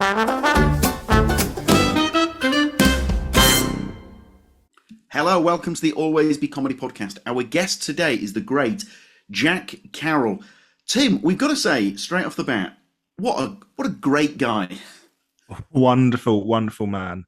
Hello, welcome to the Always Be Comedy podcast. Our guest today is the great Jack Carroll. Tim, we've got to say straight off the bat, what a great guy. Wonderful, wonderful man.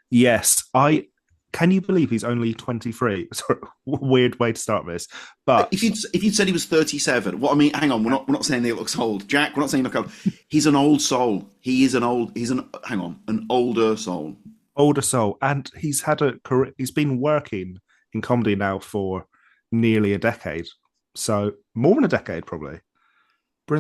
Yes, I can you believe he's only 23? Sorry, weird way to start this. But If you'd said he was 37, what I mean, hang on, we're not saying he looks old, Jack. We're not saying he looks old. He's an old soul. An older soul. older soul, and he's had a career. He's been working in comedy now for nearly a decade, so more than a decade probably.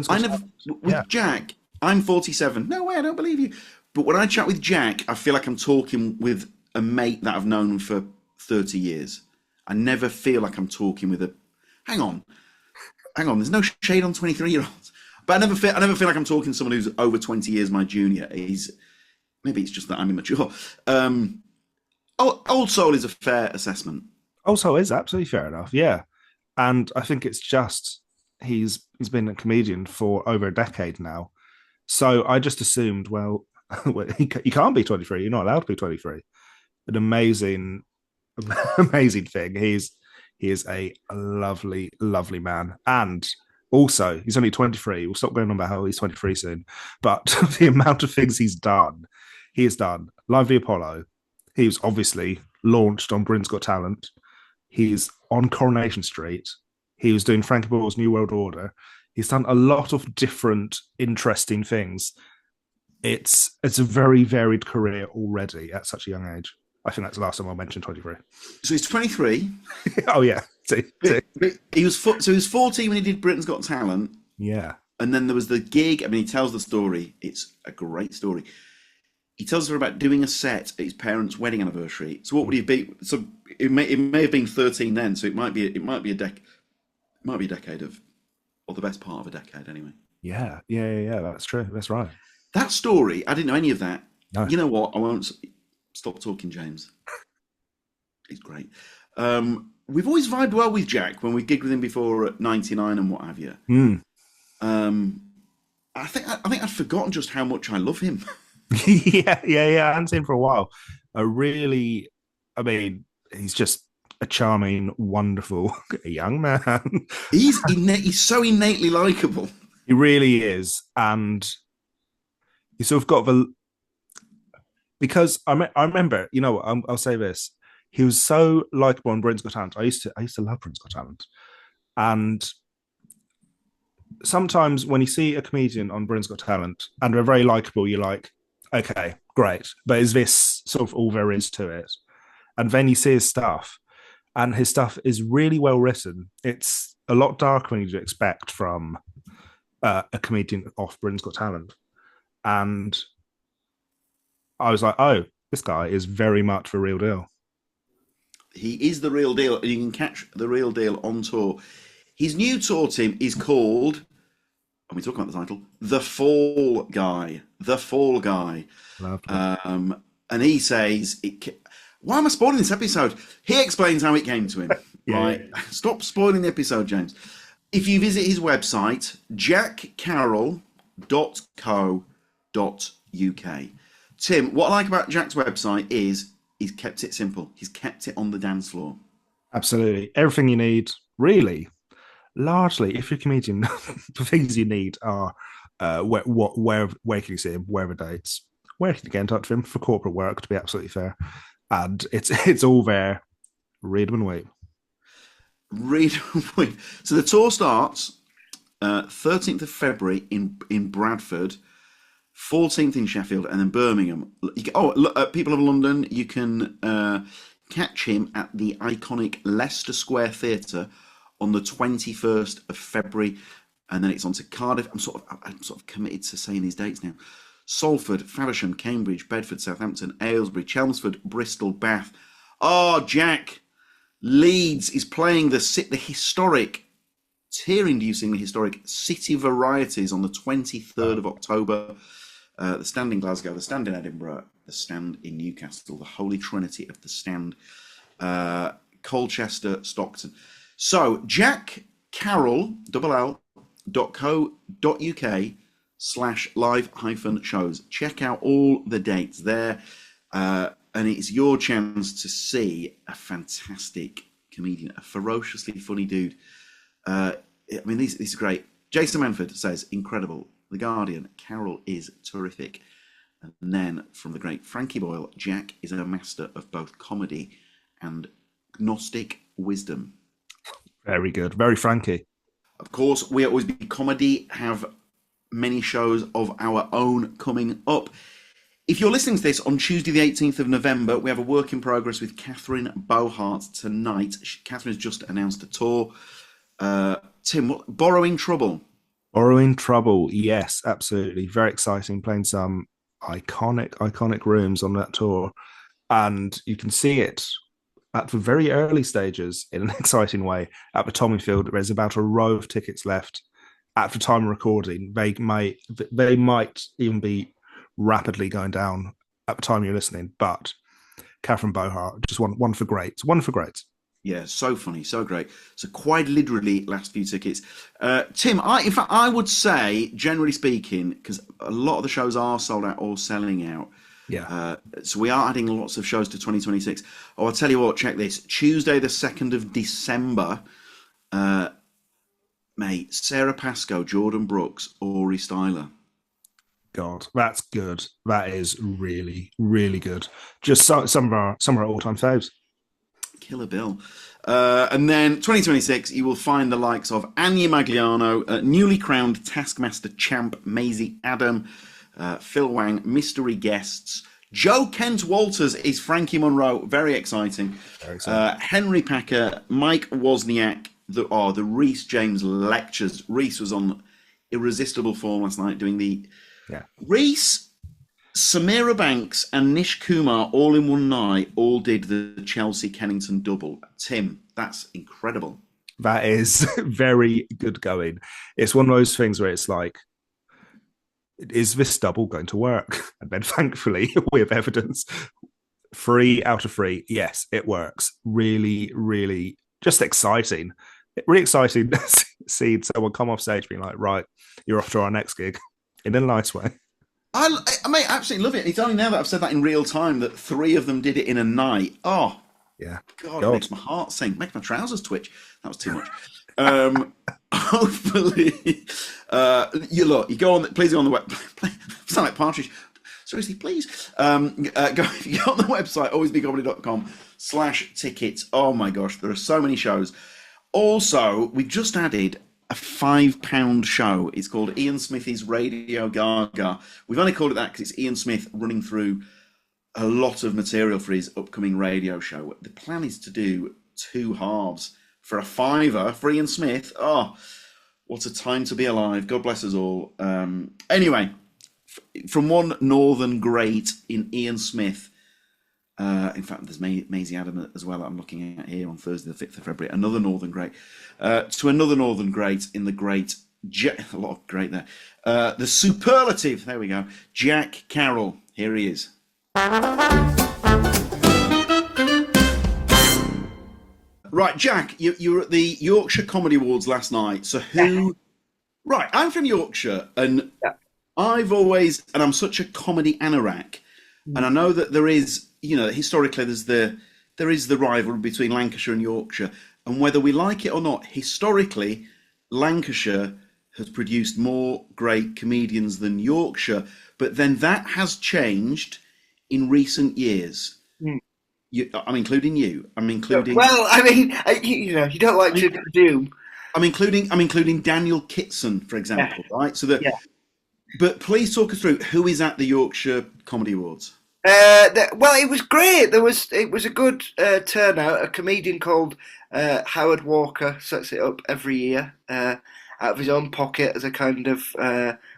I never with Jack. I'm 47. No way, I don't believe you. But when I chat with Jack, I feel like I'm talking with a mate that I've known for 30 years. I never feel like I'm talking with a. Hang on. There's no shade on 23-year-olds, but I never feel like I'm talking to someone who's over 20 years my junior. Maybe it's just that I'm immature. Old soul is a fair assessment. Also, is absolutely fair enough. Yeah, and I think it's just he's been a comedian for over a decade now. So I just assumed, well, you can't be 23. You're not allowed to be 23. An amazing, amazing thing. He is a lovely, lovely man, and also he's only 23. We'll stop going on about how he's 23 soon. But the amount of things he has done. Lively Apollo. He was obviously launched on Britain's Got Talent. He's on Coronation Street. He was doing Frankie Boyle's New World Order. He's done a lot of different, interesting things. It's a very varied career already at such a young age. I think that's the last time I mentioned 23. So he's 23. Oh yeah. He was 14 when he did Britain's Got Talent. Yeah. And then there was the gig. I mean, he tells the story. It's a great story. He tells her about doing a set at his parents' wedding anniversary. So what would he be? So it may have been 13 then. So it might be a decade of, or the best part of a decade anyway. Yeah. That's true. That's right. That story, I didn't know any of that. No. You know what? I won't stop talking, James. He's great. We've always vibed well with Jack when we gigged with him before at 99 and what have you. I think I'd forgotten just how much I love him. yeah. I hadn't seen him for a while. He's just a charming, wonderful young man. He's so innately likable. He really is, and you sort of got because I remember, I'll say this: he was so likable on Britain's Got Talent. I used to love Britain's Got Talent, and sometimes when you see a comedian on Britain's Got Talent and they're very likable, you're like, okay, great, but is this sort of all there is to it? And then you see his stuff, and his stuff is really well written. It's a lot darker than you'd expect from a comedian off Britain's Got Talent. And I was like, oh, this guy is very much the real deal. He is the real deal, and you can catch the real deal on tour. His new tour, Tim, is called, and we talk about the title, The Fall Guy. The Fall Guy. And he says, why am I spoiling this episode? He explains how it came to him. Right? Stop spoiling the episode, James. If you visit his website, jackcarroll.co.uk. Tim, what I like about Jack's website is he's kept it simple. He's kept it on the dance floor. Absolutely. Everything you need, really. Largely, if you're a comedian, the things you need are where can you see him, where are the dates, where can you get in touch with him for corporate work, to be absolutely fair. And it's all there. Read them and wait. So the tour starts 13th of February in Bradford, 14th in Sheffield, and then Birmingham. People of London, you can catch him at the iconic Leicester Square Theatre on the 21st of February, and then it's on to Cardiff. I'm sort of committed to saying these dates now. Salford, Faversham, Cambridge, Bedford, Southampton, Aylesbury, Chelmsford, Bristol, Bath. Oh, Jack, Leeds is playing the historic, tear-inducingly historic City Varieties on the 23rd of October. The Stand in Glasgow, the Stand in Edinburgh, the Stand in Newcastle, the Holy Trinity of the Stand, Colchester, Stockton. So, Jack Carroll, uk facebook.com/live-shows. Check out all the dates there. And it's your chance to see a fantastic comedian, a ferociously funny dude. I mean, these are great. Jason Manford says, incredible. The Guardian, Carroll is terrific. And then from the great Frankie Boyle, Jack is a master of both comedy and Gnostic wisdom. Very good. Very Frankie. Of course, we always be comedy, have many shows of our own coming up. If you're listening to this on Tuesday, the 18th of November, we have a work in progress with Catherine Bohart tonight. Catherine has just announced a tour. Tim, Borrowing Trouble? Borrowing Trouble, yes, absolutely. Very exciting, playing some iconic rooms on that tour. And you can see it at the very early stages in an exciting way at the Tommyfield. There's about a row of tickets left at the time of recording. They might even be rapidly going down at the time you're listening, but Catherine Bohart, just one for greats. One for greats. Yeah, so funny, so great. So quite literally, last few tickets. Tim, in fact, I would say, generally speaking, because a lot of the shows are sold out or selling out. Yeah. So we are adding lots of shows to 2026. Oh, I'll tell you what, check this. Tuesday, the 2nd of December, mate, Sarah Pascoe, Jordan Brooks, Ori Styler. God, that's good. That is really, really good. Just some of our all-time faves. Killer Bill. And then 2026, you will find the likes of Anya Magliano, newly crowned Taskmaster champ Maisie Adam, Phil Wang, mystery guests. Joe Kent Walters is Frankie Monroe. Very exciting. Very exciting. Henry Packer, Mike Wozniak, the Reese James lectures. Reese was on irresistible form last night doing the... Yeah. Reese, Samira Banks and Nish Kumar all in one night all did the Chelsea Kennington double. Tim, that's incredible. That is very good going. It's one of those things where it's like, is this double going to work? And then thankfully we have evidence. 3 out of 3, yes, it works. Really, really just exciting. Really exciting seeing someone come off stage being like, right, you're off to our next gig in a nice way. I absolutely love it. It's only now that I've said that in real time that 3 of them did it in a night. Oh, yeah. God. It makes my heart sing, makes my trousers twitch. That was too much. Hopefully, you go on. Please go on the web. Sound like Partridge. Seriously, please. If you go on the website, alwaysbecomedy.com/tickets. Oh my gosh, there are so many shows. Also, we've just added a £5 show. It's called Ian Smithy's Radio Gaga. We've only called it that because it's Ian Smith running through a lot of material for his upcoming radio show. The plan is to do 2 halves for a £5 for Ian Smith. Oh, what a time to be alive. God bless us all. Anyway, from one northern great in Ian Smith, in fact, there's Maisie Adam as well that I'm looking at here on Thursday, the 5th of February. Another northern great. To another northern great in the great... a lot of great there. The superlative, there we go. Jack Carroll. Here he is. Right, Jack, you were at the Yorkshire Comedy Awards last night. So who... Yeah. Right, I'm from Yorkshire, and I've always... And I'm such a comedy anorak. And I know that there is... historically, there is the rivalry between Lancashire and Yorkshire, and whether we like it or not, historically, Lancashire has produced more great comedians than Yorkshire, but then that has changed in recent years. I'm including you. I'm including. Well, I mean, you don't like to presume. I'm including Daniel Kitson, for example, right? So but please talk us through who is at the Yorkshire Comedy Awards. Well, it was great. It was a good turnout. A comedian called Howard Walker sets it up every year out of his own pocket as a kind of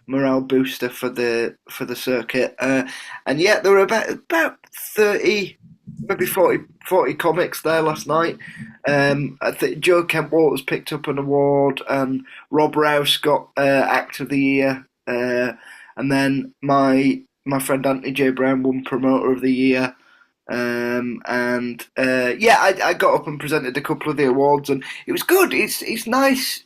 morale booster for the circuit. And yet there were about 30, maybe 40 comics there last night. I think Joe Kent Walters picked up an award, and Rob Rouse got Act of the Year, and then my friend Anthony J. Brown won Promoter of the Year. I got up and presented a couple of the awards, and it was good. It's nice.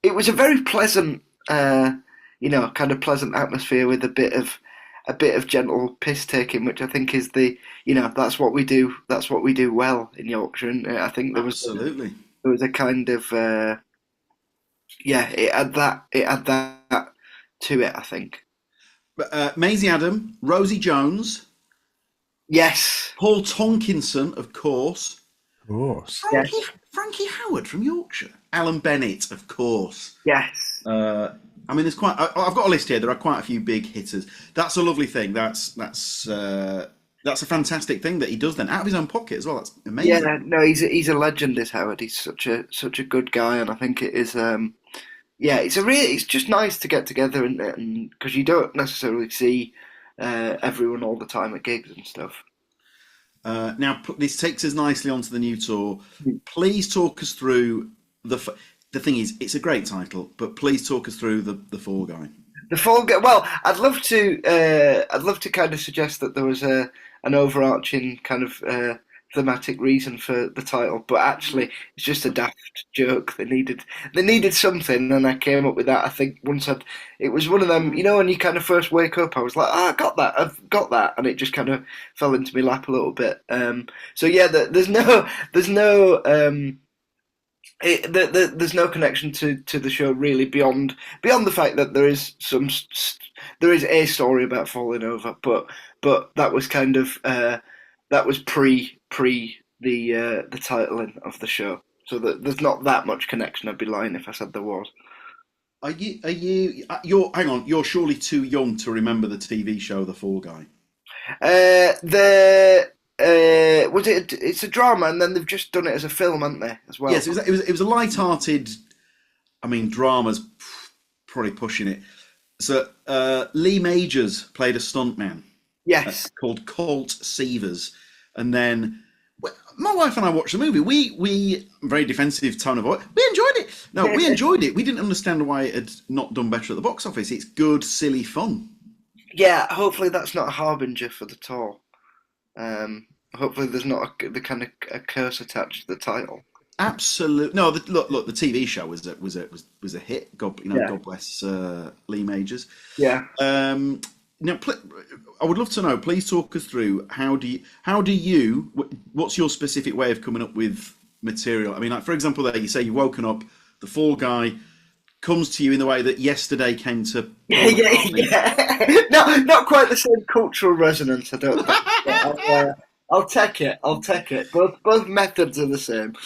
it was a very pleasant, kind of pleasant atmosphere with a bit of gentle piss taking, which I think is that's what we do. That's what we do well in Yorkshire. And I think Absolutely. there was a kind of it had that to it. I think. Maisie Adam, Rosie Jones, Yes. Paul Tonkinson, of course. Of course. Frankie Howard from Yorkshire. Alan Bennett, of course. Yes. I mean, there's quite. I've got a list here. There are quite a few big hitters. That's a lovely thing. That's a fantastic thing that he does then out of his own pocket as well. That's amazing. Yeah. No, he's a legend. Is Howard. He's such a good guy, and I think it is. It's just nice to get together and because you don't necessarily see everyone all the time at gigs and stuff. Now, this takes us nicely onto the new tour. Please talk us through the thing is, it's a great title, but please talk us through the Fall Guy. The Fall Guy. Well, I'd love to kind of suggest that there was an overarching kind of thematic reason for the title, but actually it's just a daft joke. They needed something, and I came up with that. I think it was one of them, when you kind of first wake up, I was like, I've got that, and it just kind of fell into my lap a little bit. So yeah, there's no connection to the show really beyond the fact that there is a story about falling over, but that was kind of that was pre the titling of the show, so that there's not that much connection. I'd be lying if I said there was. Hang on, you're surely too young to remember the TV show The Fall Guy. It's a drama, and then they've just done it as a film, haven't they, as well? Yes, it was a light-hearted. I mean, drama's probably pushing it. So Lee Majors played a stuntman. Yes, called Colt Seavers, and then my wife and I watched the movie. We very defensive tone of voice. We enjoyed it. No, we enjoyed it. We didn't understand why it had not done better at the box office. It's good, silly fun. Yeah, hopefully that's not a harbinger for the tour. Hopefully there's not the kind of a curse attached to the title. Absolutely. No, look. The TV show was a hit. God bless Lee Majors. Yeah. Now, I would love to know. Please talk us through what's your specific way of coming up with material? I mean, like for example, there you say you've woken up. The Fall Guy comes to you in the way that yesterday came to. Yeah. No, not quite the same cultural resonance. I don't think. I'll take it. Both methods are the same.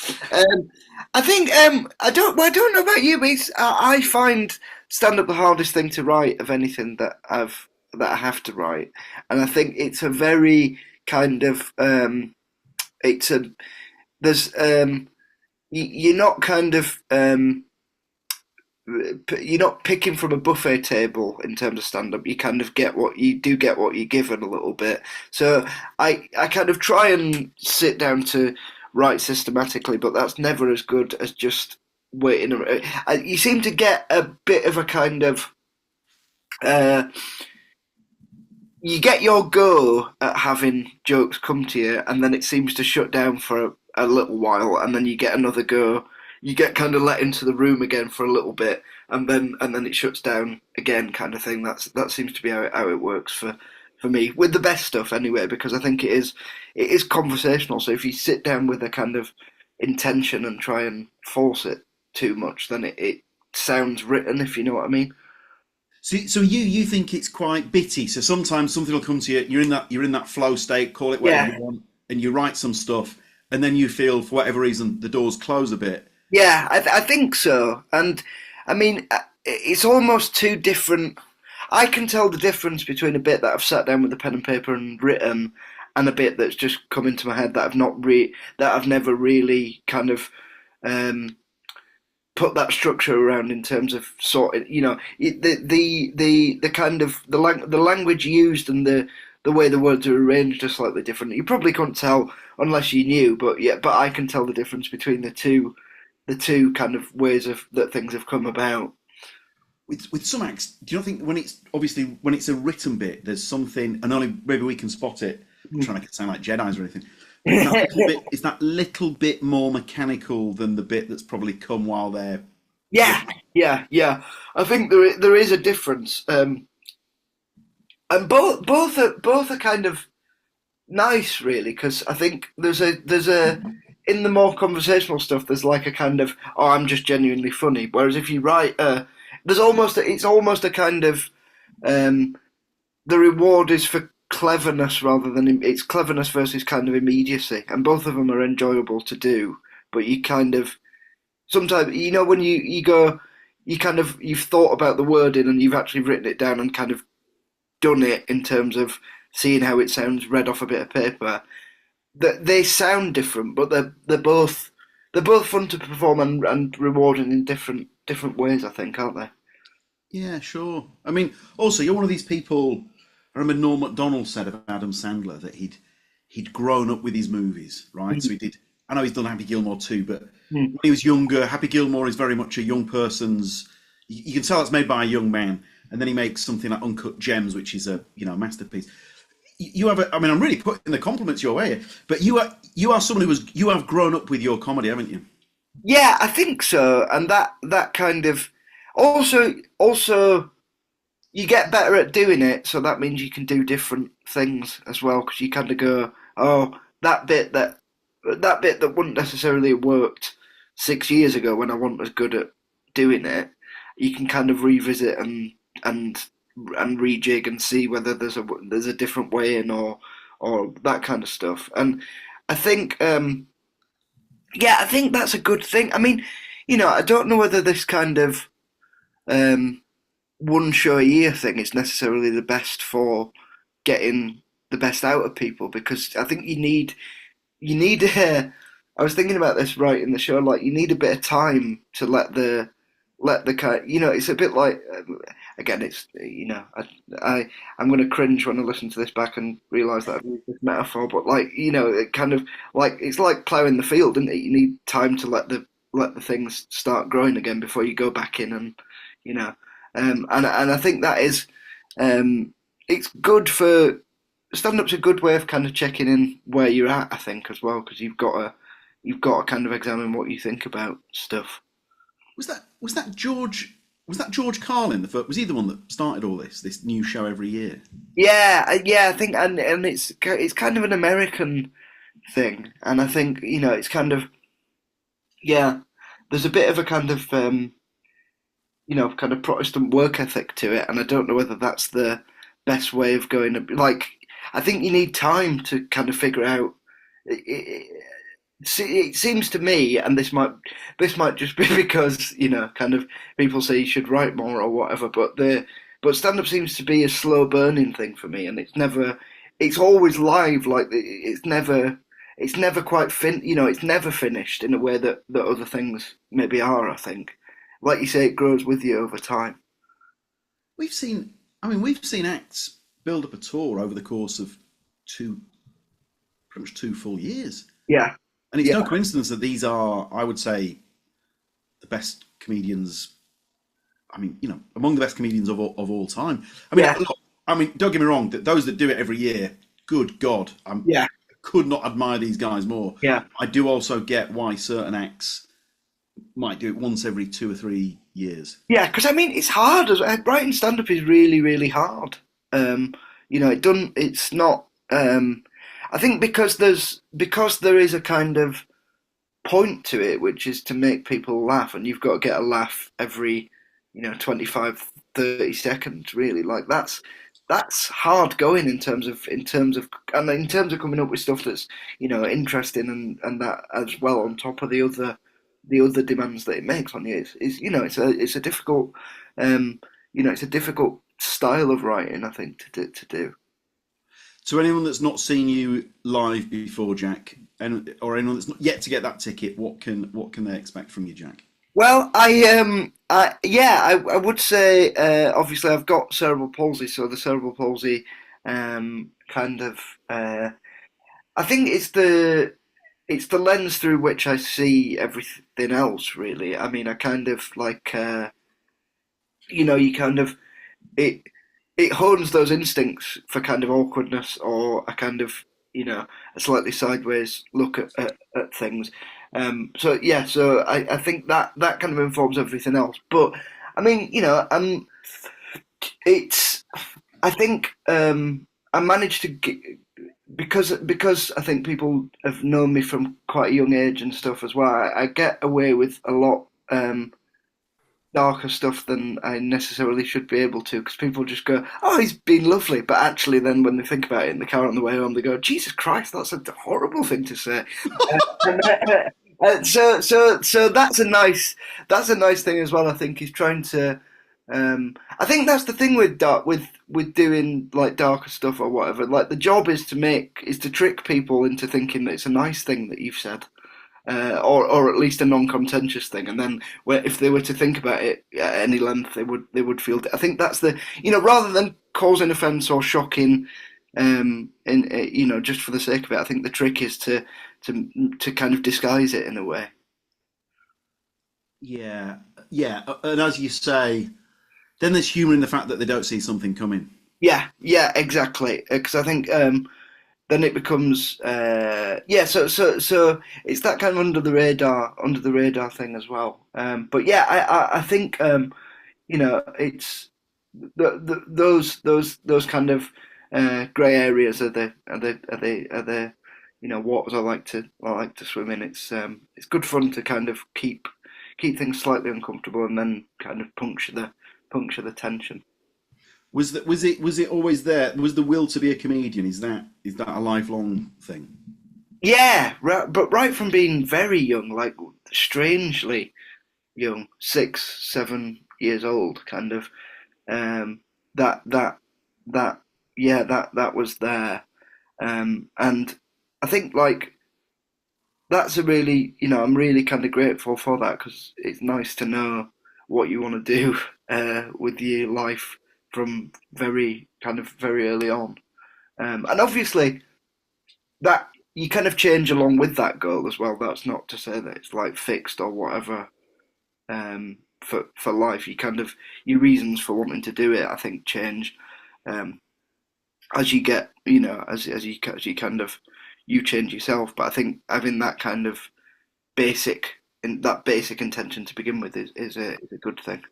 I think I don't know about you, but I find stand up the hardest thing to write of anything that I have to write, and I think it's a very kind of you're not kind of you're not picking from a buffet table in terms of stand-up. You kind of get what you're given a little bit. So I kind of try and sit down to write systematically, but that's never as good as just waiting. You seem to get a bit of a kind of you get your go at having jokes come to you, and then it seems to shut down for a little while, and then you get another go. You get kind of let into the room again for a little bit, and then it shuts down again, kind of thing. That seems to be how it works for me with the best stuff anyway, because I think it is conversational. So if you sit down with a kind of intention and try and force it too much, then it sounds written, if you know what I mean. So you think it's quite bitty. So sometimes something will come to you. You're in that flow state. Call it whatever you want, and you write some stuff, and then you feel for whatever reason the doors close a bit. Yeah, I think so. And I mean, it's almost two different. I can tell the difference between a bit that I've sat down with a pen and paper and written, and a bit that's just come into my head that I've never really kind of put that structure around in terms of sorting. The kind of the language used and the way the words are arranged are slightly different. You probably couldn't tell unless you knew, but I can tell the difference between the two kind of ways that things have come about. With some acts, do you not think when it's a written bit, there's something, and only maybe we can spot it. I'm trying to sound like Jedis or anything. Is that little bit more mechanical than the bit that's probably come while they're Yeah, yeah. I think there is a difference, and both are kind of nice, really, because I think there's a in the more conversational stuff. There's like a kind of, oh, I'm just genuinely funny. Whereas if you write, it's almost a kind of, um, the reward is for cleverness rather than it's cleverness versus kind of immediacy, and both of them are enjoyable to do. But you kind of sometimes, when you go, you've thought about the wording and you've actually written it down and kind of done it in terms of seeing how it sounds read off a bit of paper. That they sound different, but they're both fun to perform and rewarding in different ways. I think, aren't they? Yeah, sure. I mean, also you're one of these people. I remember Norm Macdonald said about Adam Sandler that he'd grown up with his movies, right? So he did. I know he's done Happy Gilmore too, but Mm. when he was younger, Happy Gilmore is very much a young person's. You can tell it's made by a young man, and then he makes something like Uncut Gems, which is a masterpiece. You have a. I mean, I'm really putting the compliments your way, but you are someone you have grown up with your comedy, haven't you? Yeah, I think so, and that kind of also you get better at doing it, so that means you can do different things as well because you kind of go, oh, that bit that wouldn't necessarily have worked 6 years ago when I wasn't as good at doing it. You can kind of revisit and and rejig and see whether there's a different way in or that kind of stuff. And I think yeah, I think that's a good thing. I mean, I don't know whether this kind of um, one show a year thing is necessarily the best for getting the best out of people because I think you need I was thinking about this right in the show. Like you need a bit of time to let the kind. It's a bit like again. It's I'm going to cringe when I listen to this back and realise that I've used this metaphor. But like it kind of like it's like ploughing the field, isn't it? You need time to let the things start growing again before you go back in and you know. And I think that is it's good for stand up's a good way of kind of checking in where you're at. I think as well because you've got to kind of examine what you think about stuff. Was that George Carlin? Was he the one that started all this new show every year? Yeah, yeah, I think, and it's kind of an American thing, and I think it's kind of yeah. There's a bit of a kind of Protestant work ethic to it, and I don't know whether that's the best way of going. Like, I think you need time to kind of figure out. It seems to me, and this might just be because kind of people say you should write more or whatever, but stand up seems to be a slow burning thing for me, and it's always live, like it's never quite it's never finished in a way that other things maybe are. I think, like you say, it grows with you over time. We've seen, I mean, we've seen acts build up a tour over the course of two, pretty much 2 full years, Yeah, and it's yeah, no coincidence that these are, I would say, the best comedians. I mean, among the best comedians of all time. I mean, yeah, look, I mean, don't get me wrong. Those that do it every year, good God, yeah, could not admire these guys more. yeah. I do also get why certain acts might do it once every 2 or 3 years. Yeah, because I mean, it's hard. Writing stand up is really, really hard. It doesn't. It's not. I think because there is a kind of point to it, which is to make people laugh, and you've got to get a laugh every 25, 30 seconds. Really, like that's hard going in terms of coming up with stuff that's interesting and that as well on top of the other demands that it makes on you. It's a difficult it's a difficult style of writing, I think, to do. To anyone that's not seen you live before, Jack, or anyone that's not yet to get that ticket, what can they expect from you, Jack? Well, I would say obviously I've got cerebral palsy, so the cerebral palsy kind of I think it's the lens through which I see everything else. Really, I mean, I kind of like you kind of it it hones those instincts for kind of awkwardness or a kind of a slightly sideways look at things. So I think that kind of informs everything else. But I mean, it's I think I managed to get, because I think people have known me from quite a young age and stuff as well. I get away with a lot darker stuff than I necessarily should be able to, because people just go, "Oh, he's been lovely," but actually, then when they think about it in the car on the way home, they go, "Jesus Christ, that's a horrible thing to say." So that's a nice thing as well. I think he's trying to. I think that's the thing with with doing like darker stuff or whatever. Like the job is to trick people into thinking that it's a nice thing that you've said. Or at least a non-contentious thing, and then if they were to think about it at any length, they would feel. I think that's rather than causing offence or shocking, just for the sake of it. I think the trick is to kind of disguise it in a way. Yeah, yeah, and as you say, then there's humour in the fact that they don't see something coming. Yeah, exactly. Because I think then it becomes So it's that kind of under the radar thing as well. But yeah, I think it's those kind of grey areas are the waters I like to swim in. It's good fun to kind of keep things slightly uncomfortable and then kind of puncture the tension. Was it always there? Was the will to be a comedian? Is that a lifelong thing? Yeah, but right from being very young, like strangely young, 6, 7 years old, kind of. That was there, and I think like that's a really I'm really kind of grateful for that, because it's nice to know what you want to do with your life from very early on, and obviously that you kind of change along with that goal as well. That's not to say that it's like fixed or whatever. For life, you kind of your reasons for wanting to do it, I think, change as you get as you kind of you change yourself. But I think having that kind of basic intention to begin with is a good thing.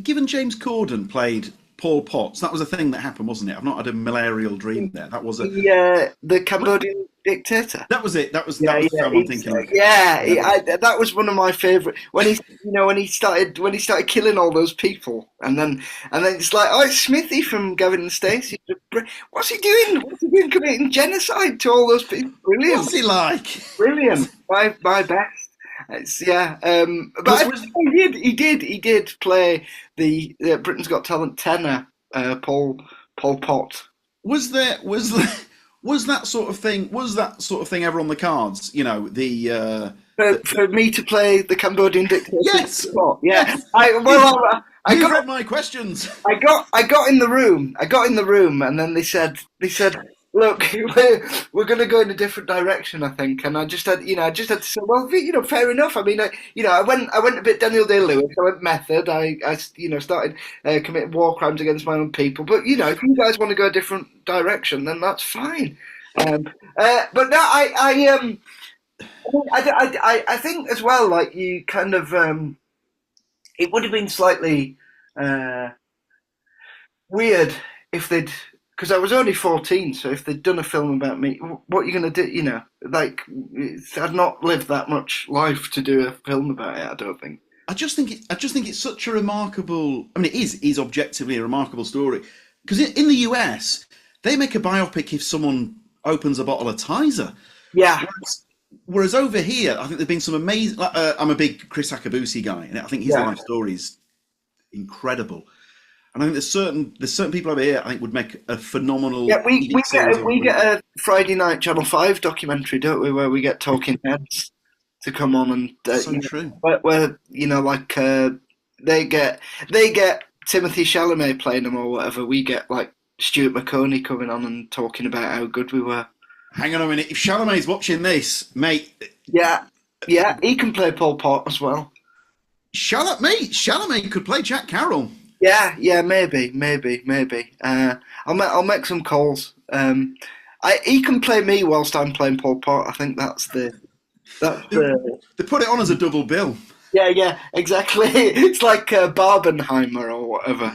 Given James Corden played Paul Potts, that was a thing that happened, wasn't it? I've not had a malarial dream there. That was the Cambodian dictator. That was it. That was the film I'm thinking of. That was one of my favourite. When he started killing all those people, and then it's like, oh, it's Smithy from Gavin and Stacey. What's he doing? Committing genocide to all those people? Brilliant. What's he like? Brilliant. My best. But he did play the Britain's Got Talent tenor, Paul Pot. Was that sort of thing ever on the cards? For me to play the Cambodian dictator. Yes. Yeah. I got my questions. I got in the room, and then they said, look, we're going to go in a different direction, I think. And I just had to say, well, fair enough. I mean, I went a bit Daniel Day-Lewis. I went method. I started committing war crimes against my own people. But if you guys want to go a different direction, then that's fine. But no, I think as well, like you kind of, it would have been slightly weird if they'd. Because I was only 14, so if they'd done a film about me, what are you going to do? I'd not lived that much life to do a film about it, I don't think. I just think it's such a remarkable. I mean, it is objectively a remarkable story. Because in the US, they make a biopic if someone opens a bottle of Tizer. Yeah. Whereas over here, I think there've been some amazing. I'm a big Chris Akabusi guy, and I think his life story is incredible. And I think there's certain people over here I think would make a phenomenal. Yeah, we get a Friday night Channel 5 documentary, don't we, where we get talking heads to come on and true. Where they get Timothy Chalamet playing them or whatever. We get like Stuart McConey coming on and talking about how good we were. Hang on a minute, if Chalamet's watching this, mate. Yeah, he can play Pol Pot as well. Chalamet could play Jack Carroll. Yeah, maybe. I'll make some calls. He can play me whilst I'm playing Pol Pot. I think that's the That's They put it on as a double bill. yeah, exactly. It's like Barbenheimer or whatever.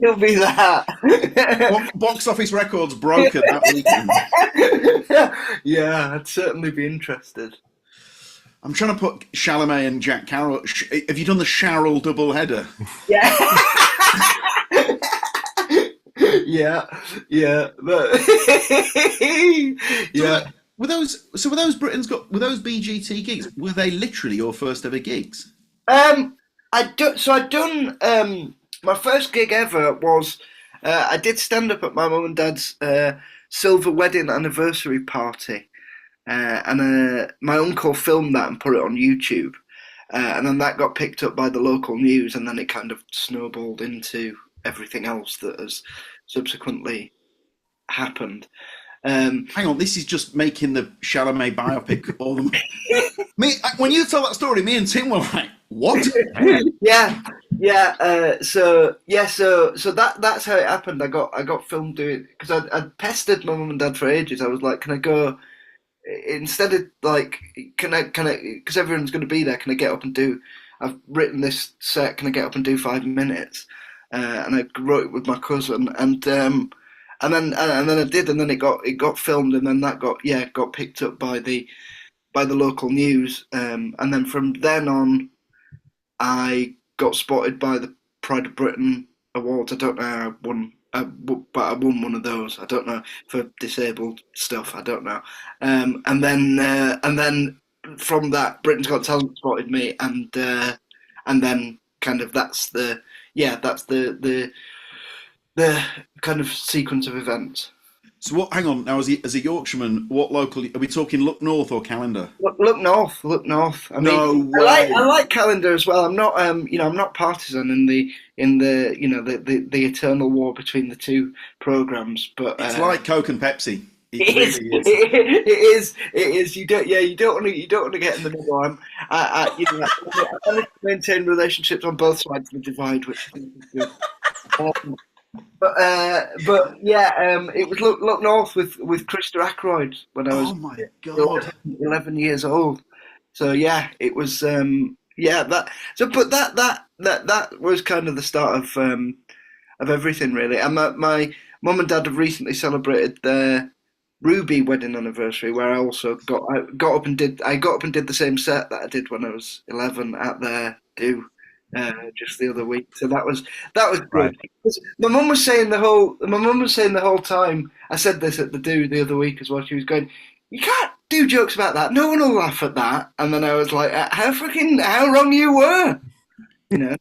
It'll be that. Box office records broken that weekend. Yeah, I'd certainly be interested. I'm trying to put Chalamet and Jack Carroll. Have you done the Carroll double header? Yeah. Yeah, but yeah. Were those BGT gigs? Were they literally your first ever gigs? I'd done my first gig ever was I did stand up at my mum and dad's silver wedding anniversary party, and my uncle filmed that and put it on YouTube, and then that got picked up by the local news, and then it kind of snowballed into everything else that has subsequently happened. Hang on, this is just making the Chalamet biopic all the when you tell that story, me and Tim were like, "What?" Yeah. So that's how it happened. I got filmed doing because I'd pestered my mum and dad for ages. I was like, "Can I go instead of like, can I? Because everyone's going to be there. Can I get up and do? I've written this set. Can I get up and do 5 minutes?" And I wrote it with my cousin, and then I did, and then it got filmed, and then that got picked up by the local news, and then from then on, I got spotted by the Pride of Britain Awards. I don't know how I won, but I won one of those. I don't know for disabled stuff. I don't know, and then from that, Britain's Got Talent spotted me, and then kind of that's the kind of sequence of events. So what? Hang on. Now, as a Yorkshireman, what local are we talking? Look North or Calendar? Look north. I mean, No way. I like Calendar as well. I'm not, I'm not partisan in the the eternal war between the two programs. But It's like Coke and Pepsi. It is. You don't want to get in the middle. I manage to maintain relationships on both sides of the divide, which I think is good. But yeah, it was Look North with Krista Ackroyd when I was Oh my god, 11 years old. So yeah, it was that. So but that was kind of the start of everything really. And my mum and dad have recently celebrated their Ruby wedding anniversary, where I also got up and did the same set that I did when I was 11 at their do. Just the other week, so that was good. Right. My mum was saying the whole time. I said this at the do the other week as well. She was going, "You can't do jokes about that. No one will laugh at that." And then I was like, how wrong you were, you know."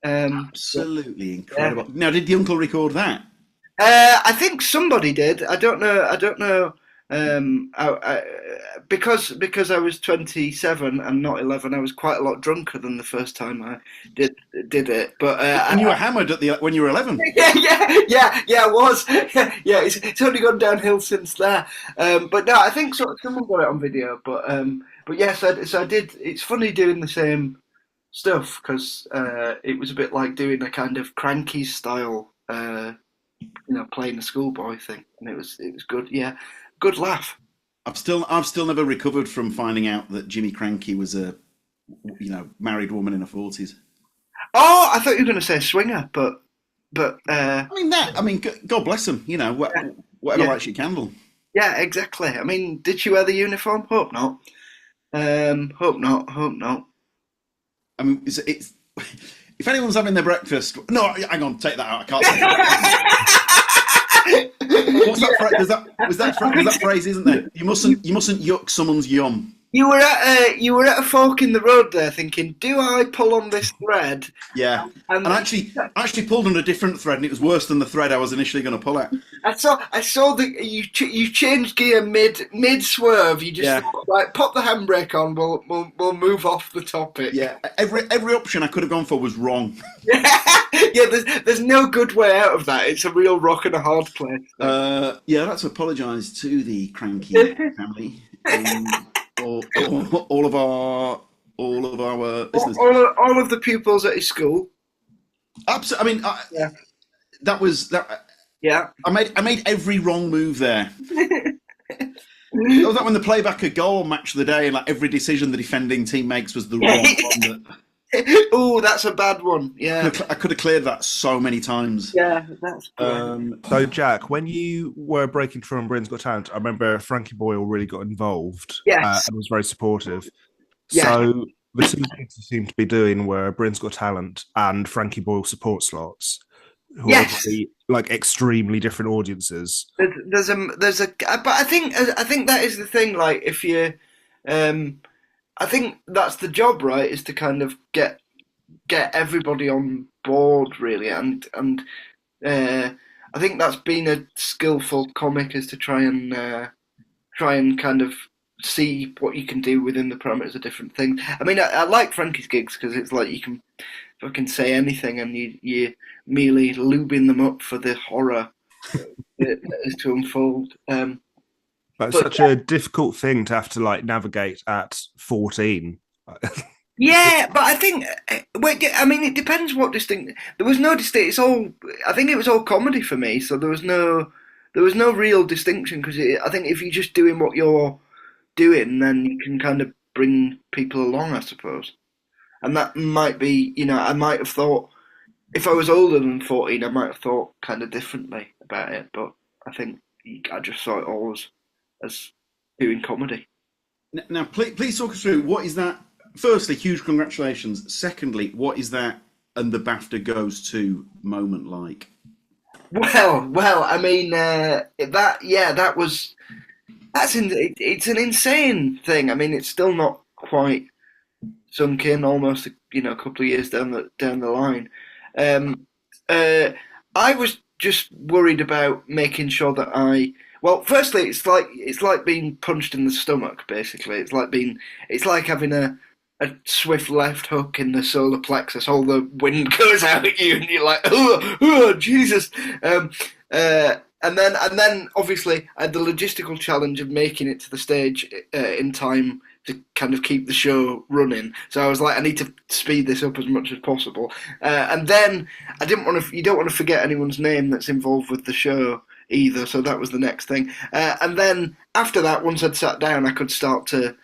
Absolutely incredible. Now, did the uncle record that? I think somebody did. I don't know. Because I was 27 and not 11, I was quite a lot drunker than the first time I did it. But and you were hammered when you were 11. Yeah, I was. Yeah, it's only gone downhill since there. But no, I think someone got it on video. But yes, so I did. It's funny doing the same stuff because it was a bit like doing a kind of Cranky style, playing a schoolboy thing, and it was good. Yeah, good laugh. I've still never recovered from finding out that Jimmy Cranky was a married woman in her 40s. Oh, I thought you were going to say swinger, but I mean, God bless him. Whatever lights your candle. Yeah, exactly. I mean, did she wear the uniform? Hope not. Hope not. I mean, it's if anyone's having their breakfast. No, hang on, take that out. I can't say that. What's that phrase? Was that phrase, isn't there? You mustn't yuck someone's yum. You were at a fork in the road there, thinking, do I pull on this thread? Yeah, and I actually pulled on a different thread, and it was worse than the thread I was initially going to pull at. I saw that you changed gear mid swerve. You just thought, right, pop the handbrake on. We'll move off the topic. Yeah, every option I could have gone for was wrong. Yeah, there's no good way out of that. It's a real rock and a hard place. Yeah, I'd like to apologise to the Cranky family. All of our listeners. All of the pupils at his school. Absolutely. I mean, that was that. Yeah. I made every wrong move there. That was like when the playback a goal match of the day, and like every decision the defending team makes was the wrong one. Oh, that's a bad one. Yeah, I could have cleared that so many times. yeah, that's great. So, Jack, when you were breaking through on Britain's Got Talent, I remember Frankie Boyle really got involved Yes. and was very supportive. Yeah. So the two things you seemed to be doing were Britain's Got Talent and Frankie Boyle support slots, who are obviously like extremely different audiences. There's a, but I think that is the thing. Like, if you, I think that's the job, right? Is to kind of get everybody on board, really, and I think that's been a skillful comic, is to try and kind of see what you can do within the parameters of different things. I mean, I like Frankie's gigs because it's like you can fucking say anything and you merely lubing them up for the horror that is to unfold. But it's such a difficult thing to have to like navigate at 14. Yeah, but I think, I mean, it depends what distinct. There was no distinct. It's all. I think it was all comedy for me, so there was no real distinction, because I think if you're just doing what you're doing, then you can kind of bring people along, I suppose. And that might be, I might have thought, if I was older than 14, I might have thought kind of differently about it. But I think I just saw it all as doing comedy. Now, please talk us through, what is that? Firstly, huge congratulations. Secondly, what is that and the BAFTA goes to moment like? Well, I mean, it's an insane thing. I mean, it's still not quite sunk in, almost, a couple of years down the line. I was just worried about making sure that firstly, it's like being punched in the stomach, basically. It's like having a swift left hook in the solar plexus. All the wind goes out at you, and you're like, oh, Jesus. And then obviously I had the logistical challenge of making it to the stage in time to kind of keep the show running. So I was like, I need to speed this up as much as possible. And then you don't want to forget anyone's name that's involved with the show either. So that was the next thing. And then after that, once I'd sat down, I could start to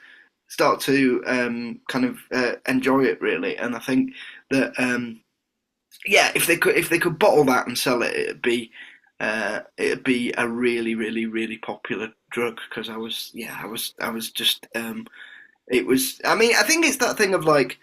kind of enjoy it, really. And I think that if they could bottle that and sell it, it'd be a really, really, really popular drug, because I was just it was. I mean, I think it's that thing of like,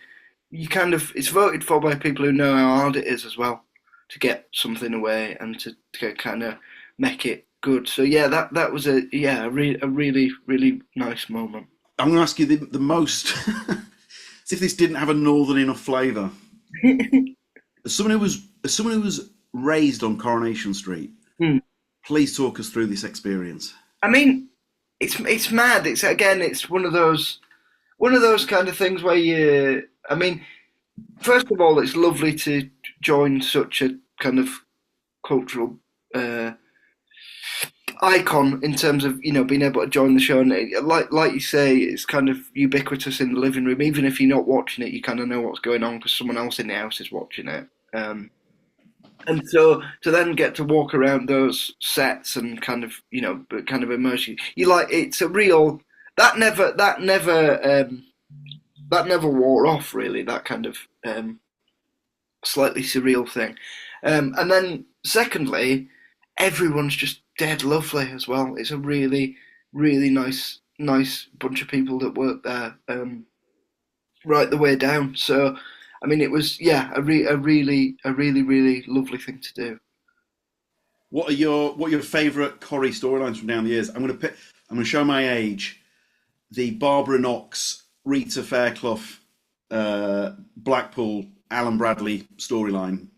it's voted for by people who know how hard it is as well to get something away and to kind of make it good. So yeah, that was a really, really nice moment. I'm going to ask you the most, as if this didn't have a northern enough flavour. As someone who was raised on Coronation Street, please talk us through this experience. I mean, it's mad. It's one of those kind of things where first of all, it's lovely to join such a kind of cultural icon in terms of being able to join the show, and like you say, it's kind of ubiquitous in the living room. Even if you're not watching it, you kind of know what's going on because someone else in the house is watching it. And so to then get to walk around those sets and kind of immerse you like, it's a real that never wore off, really, that kind of slightly surreal thing. And then secondly, everyone's just dead lovely as well. It's a really, really nice bunch of people that work there right the way down. So I mean, it was a really, really lovely thing to do. What are your favourite Corrie storylines from down the years? I'm going to show my age. The Barbara Knox, Rita Fairclough, Blackpool, Alan Bradley storyline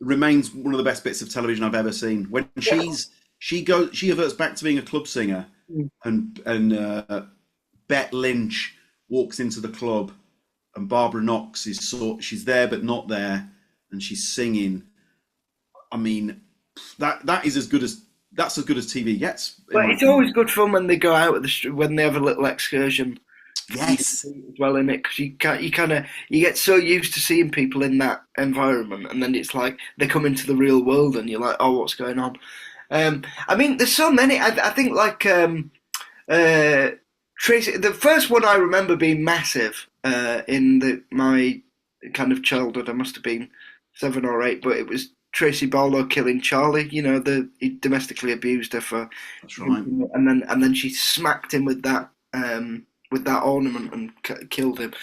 remains one of the best bits of television I've ever seen. When she reverts back to being a club singer, and Bette Lynch walks into the club, and Barbara Knox she's there but not there, and she's singing. I mean, that's as good as TV gets. But it's always good fun when they go out when they have a little excursion. Yes, as well in it, because you get so used to seeing people in that environment, and then it's like they come into the real world, and you're like, oh, what's going on? I mean, there's so many. I think like Tracy, the first one I remember being massive in my kind of childhood. I must have been 7 or 8, but it was Tracy Barlow killing Charlie. He domestically abused her for. That's right. And then she smacked him with that ornament and killed him.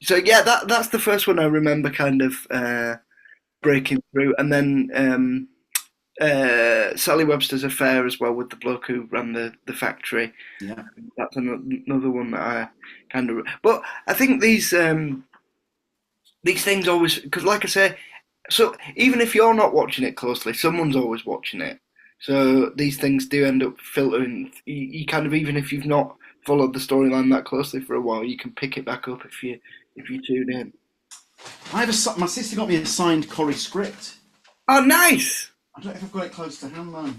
So yeah, that's the first one I remember kind of breaking through, and then Sally Webster's affair as well with the bloke who ran the factory. Yeah. That's another one that I kind of. But I think these things always, because like I say, so even if you're not watching it closely, someone's always watching it. So these things do end up filtering. You kind of, even if you've not followed the storyline that closely for a while, you can pick it back up if you tune in. My sister got me a signed Corrie script. Oh, nice! I don't know if I've got it close to hand though.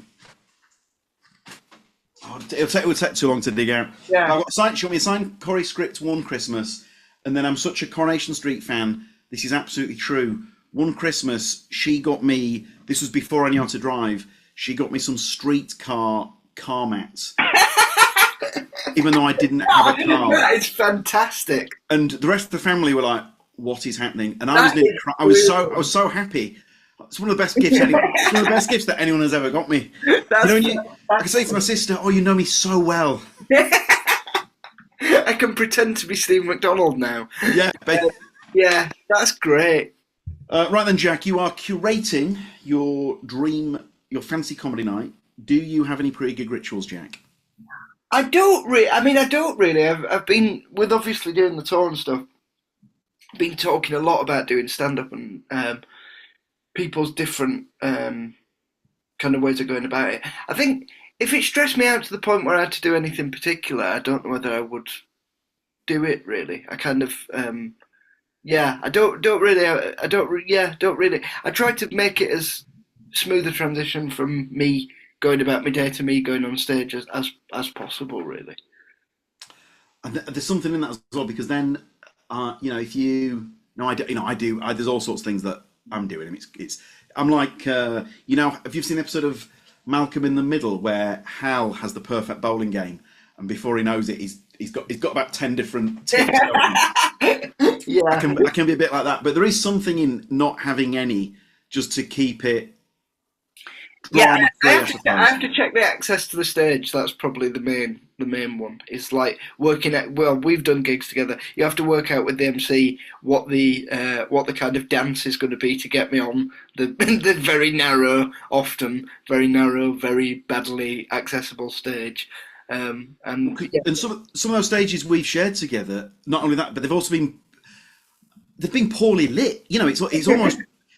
Oh, it would take too long to dig out. Yeah. She got me a signed Corrie script one Christmas, and then I'm such a Coronation Street fan. This is absolutely true. One Christmas, she got me. This was before I knew how to drive. She got me some streetcar car mats, even though I didn't have a car. That is fantastic. And the rest of the family were like, "What is happening?" And I was so happy. It's one of the best gifts. It's one of the best gifts that anyone has ever got me. I can say to my sister, "Oh, you know me so well." I can pretend to be Steve McDonald now. Yeah, yeah, that's great. Right then, Jack, you are curating your fancy comedy night. Do you have any pre-gig rituals, Jack? I don't really. I've been, with obviously doing the tour and stuff, been talking a lot about doing stand-up and people's different kind of ways of going about it. I think if it stressed me out to the point where I had to do anything particular, I don't know whether I would do it, really. I kind of... I don't really. I try to make it as smooth a transition from me going about my day to me going on stage as possible, really. And there's something in that as well, because then, if I do. There's all sorts of things that I'm doing. I'm like, have you seen the episode of Malcolm in the Middle where Hal has the perfect bowling game, and before he knows it, he's got about 10 different tips. Yeah, I can be a bit like that, but there is something in not having any, just to keep it. Yeah, I have to check the access to the stage. That's probably the main one. It's like working at. Well, we've done gigs together. You have to work out with the MC what the kind of dance is going to be to get me on the very narrow, very badly accessible stage. And some of those stages we've shared together. Not only that, but they've been poorly lit. It's almost.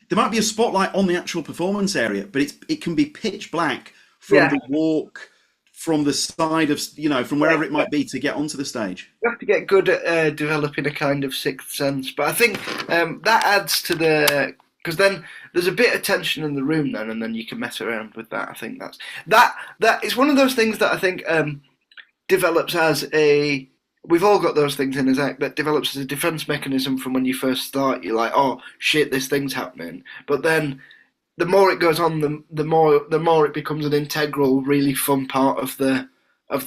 There might be a spotlight on the actual performance area, but it can be pitch black from the walk, from the side of, from wherever it might be to get onto the stage. You have to get good at developing a kind of sixth sense. But I think that adds to because then there's a bit of tension in the room then, and then you can mess around with that. I think that it's one of those things that I think develops as a... We've all got those things in us that develops as a defense mechanism from when you first start. You're like, oh shit, this thing's happening. But then the more it goes on, the more it becomes an integral, really fun part of the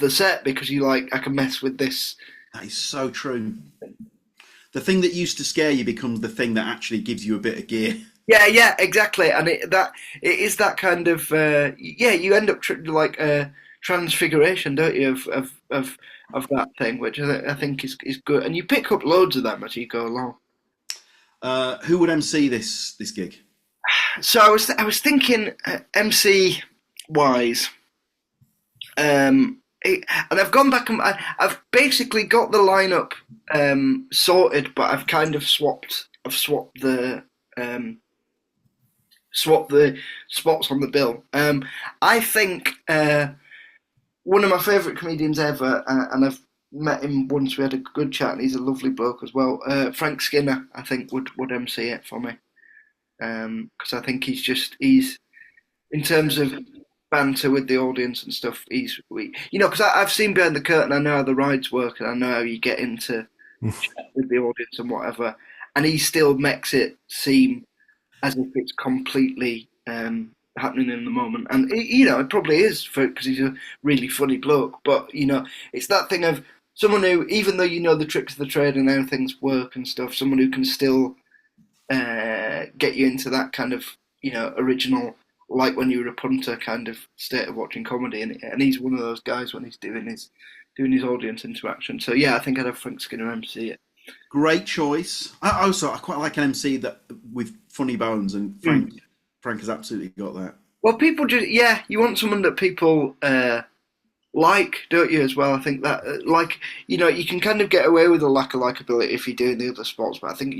set, because you like, I can mess with this. That is so true. The thing that used to scare you becomes the thing that actually gives you a bit of gear. Yeah, exactly. And it is that kind of you end up like transfiguration, don't you, of that thing, which I think is good, and you pick up loads of them as you go along. Who would MC this gig? So I was thinking MC wise, and I've gone back and I've basically got the lineup sorted, but I've kind of swapped the spots on the bill. I think. One of my favourite comedians ever, and I've met him once. We had a good chat, and he's a lovely bloke as well. Frank Skinner, I think, would MC it for me, because I think he's in terms of banter with the audience and stuff. Because I've seen Behind the Curtain. I know how the rides work, and I know how you get into chat with the audience and whatever. And he still makes it seem as if it's completely happening in the moment. And it probably is because he's a really funny bloke. But it's that thing of someone who, even though you know the tricks of the trade and how things work and stuff, someone who can still get you into that kind of original, like when you were a punter kind of state of watching comedy. And he's one of those guys when he's doing his audience interaction. So yeah, I think I'd have Frank Skinner MC it. Great choice. I quite like an MC that with funny bones, and Frank has absolutely got that. Well, people just you want someone that people like, don't you? As well, I think that you can kind of get away with a lack of likability if you're doing the other sports, but I think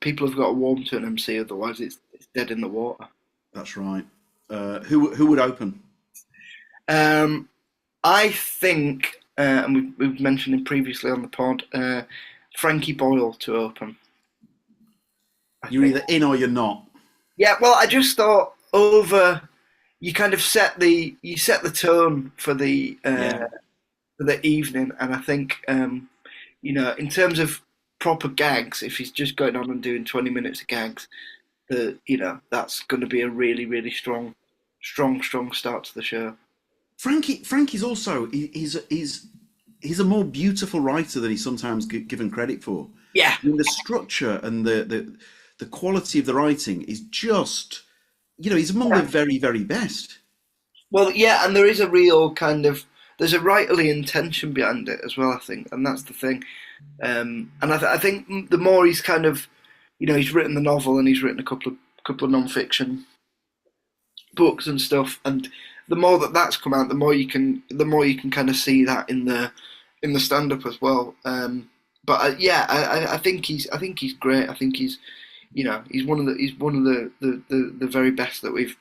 people have got to warm to an MC, otherwise it's dead in the water. That's right. Who would open? I think, and we've mentioned him previously on the pod, Frankie Boyle to open. You're either in or you're not. Yeah, well, I just thought you kind of set the tone for the evening, and I think in terms of proper gags, if he's just going on and doing 20 minutes of gags, that's going to be a really, really strong start to the show. Frankie's also he's a more beautiful writer than he's sometimes given credit for. Yeah, I mean, the structure and the quality of the writing is just, he's among the very, very best. Well, yeah, and there is a real there's a writerly intention behind it as well, I think, and that's the thing. And I think the more he's kind of, he's written the novel and he's written a couple of non-fiction books and stuff, and the more that's come out, the more you can kind of see that in the stand-up as well. But I think he's great. I think he's one of the very best that we've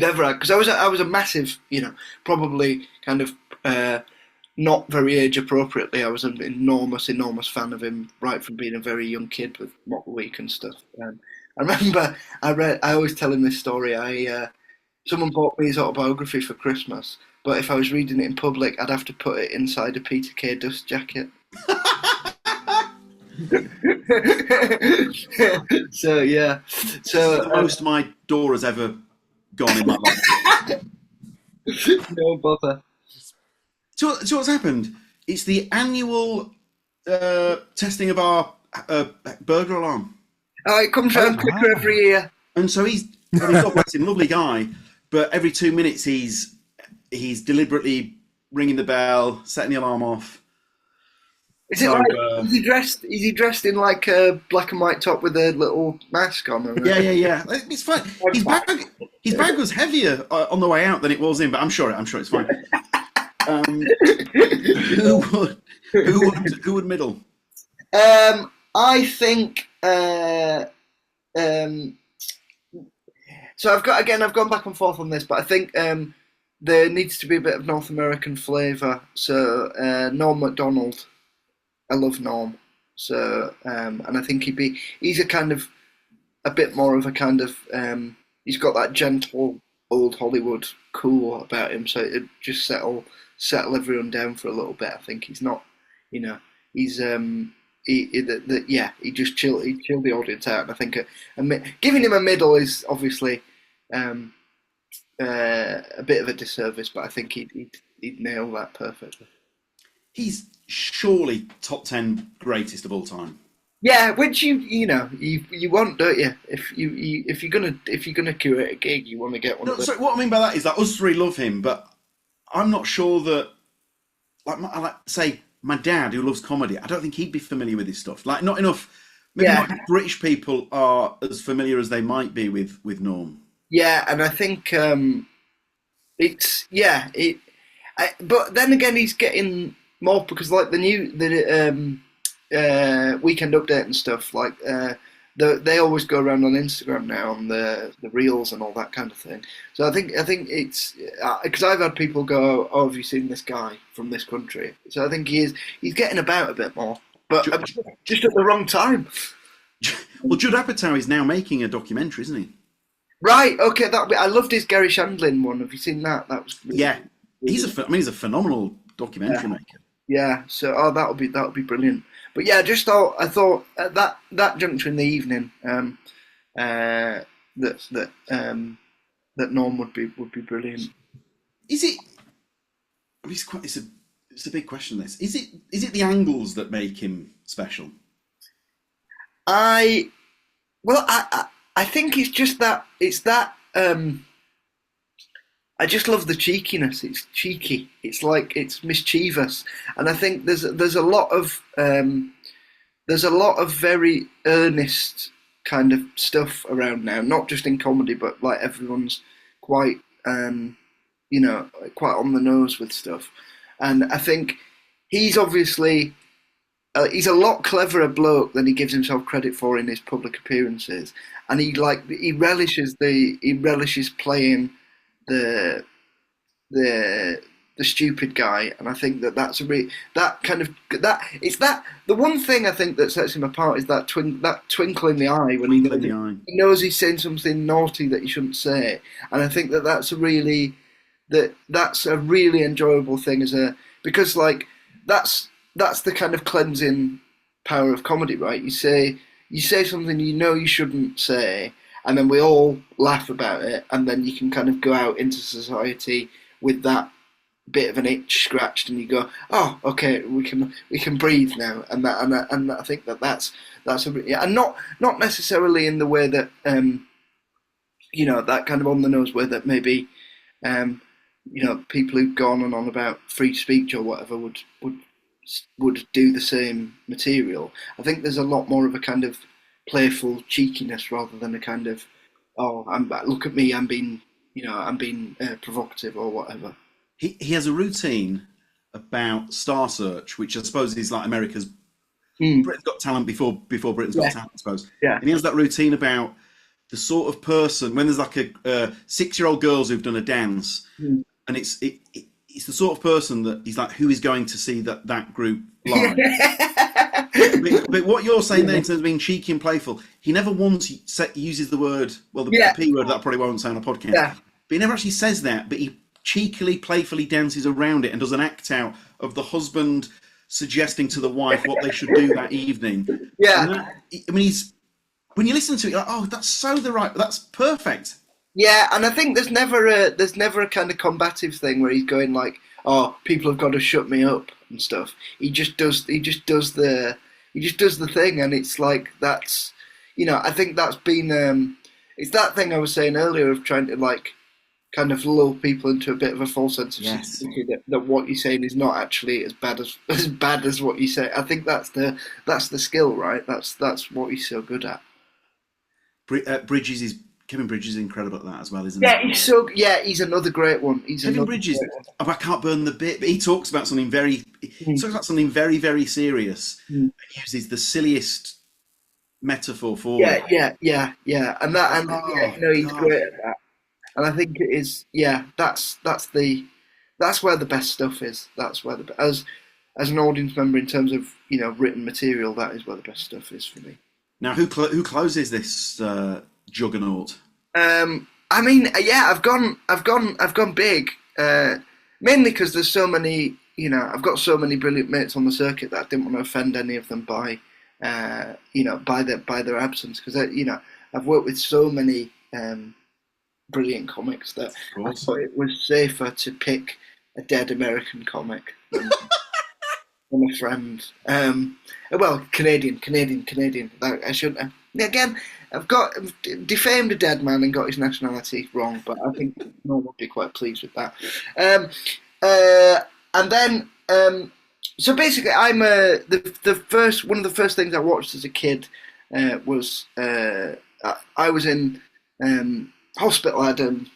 ever had. Because I was a massive, probably kind of not very age appropriately, I was an enormous fan of him right from being a very young kid with Mock Week and stuff. I remember I always tell him this story. Someone bought me his autobiography for Christmas, but if I was reading it in public, I'd have to put it inside a Peter Kay dust jacket. So yeah, most my door has ever gone in my life. No bother. So what's happened? It's the annual testing of our burglar alarm. Oh, it comes round quicker every year. And so he's God bless him, lovely guy, but every 2 minutes he's deliberately ringing the bell, setting the alarm off. Is it is he dressed in like a black and white top with a little mask on? Yeah. It's fine. His bag was heavier on the way out than it was in, but I'm sure it's fine. Who would middle? I think. So I've gone back and forth on this, but I think there needs to be a bit of North American flavour. So Norm Macdonald, I love Norm. So and I think he's a kind of a bit more of a kind of he's got that gentle old Hollywood cool about him. So it just settle everyone down for a little bit. I think he's not, he's he just chilled the audience out. And I think giving him a middle is obviously a bit of a disservice, but I think he'd nail that perfectly. He's surely top 10 greatest of all time. Yeah, which you want, don't you? If you're gonna curate a gig, you want to get one. No, so what I mean by that is that us three love him, but I'm not sure that, say, my dad who loves comedy, I don't think he'd be familiar with this stuff. Like, not enough. Maybe not British people are as familiar as they might be with Norm. Yeah, and I think but then again, he's getting more because like the Weekend Update and stuff, like they always go around on Instagram now on the reels and all that kind of thing. So I think it's because I've had people go, "Oh, have you seen this guy from this country?" So I think he's getting about a bit more, but just at the wrong time. Well, Judd Apatow is now making a documentary, isn't he? Right. Okay. I loved his Gary Shandling one. Have you seen that? That was really, he's a phenomenal documentary maker. Yeah. So that would be brilliant. But yeah, I thought at that juncture in the evening, that Norm would be brilliant. Is it? I mean, it's a big question. This is it the angles that make him special? I I think it's just that I just love the cheekiness. It's cheeky. It's like it's mischievous, and I think there's a lot of very earnest kind of stuff around now. Not just in comedy, but like everyone's quite quite on the nose with stuff, and I think he's obviously. He's a lot cleverer bloke than he gives himself credit for in his public appearances, and he relishes playing the stupid guy, and I think that's the one thing I think that sets him apart is that twinkle in the eye when he knows he's saying something naughty that he shouldn't say, and I think that's a really enjoyable thing because like that's the kind of cleansing power of comedy, right? You say something you shouldn't say, and then we all laugh about it, and then you can kind of go out into society with that bit of an itch scratched, and you go, "Oh, okay, we can breathe now." And I think that's and not necessarily in the way that that kind of on the nose way that maybe people who've gone on about free speech or whatever would do the same material. I think there's a lot more of a kind of playful cheekiness rather than a kind of look at me, I'm being provocative or whatever. He has a routine about Star Search, which I suppose is like America's Britain's Got Talent before Britain's Got Talent, I suppose. Yeah. And he has that routine about the sort of person when there's like a 6-year-old girls who've done a dance, and it's the sort of person that he's like, who is going to see that group live? but what you're saying there in terms of being cheeky and playful, he never once uses the word, the P word that I probably won't say on a podcast, but he never actually says that, but he cheekily, playfully dances around it and does an act out of the husband suggesting to the wife what they should do that evening. Yeah. When you listen to it, you're like, oh, that's perfect. Yeah, and I think there's never a kind of combative thing where he's going like, "Oh, people have got to shut me up" and stuff. He just does the thing, and it's like that's I think that's been it's that thing I was saying earlier of trying to like kind of lull people into a bit of a false sense of security that what you're saying is not actually as bad as what you say. I think that's the skill, right? That's what he's so good at. Kevin Bridges is incredible at that as well, isn't he? He's another great one. Kevin Bridges, I can't burn the bit, but he talks about something very very, very serious. And uses the silliest metaphor for it. Yeah. And he's great at that. And I think it is, that's where the best stuff is. That's where as an audience member in terms of written material, that is where the best stuff is for me. Now, who closes this juggernaut? I've gone big, mainly because there's so many. I've got so many brilliant mates on the circuit that I didn't want to offend any of them by their absence, because I've worked with so many brilliant comics that I thought it was safer to pick a dead American comic than a friend. Canadian. I shouldn't have. Again, I've defamed a dead man and got his nationality wrong, but I think no one would be quite pleased with that. And then, so basically, I'm one of the first things I watched as a kid was I was in hospital. I had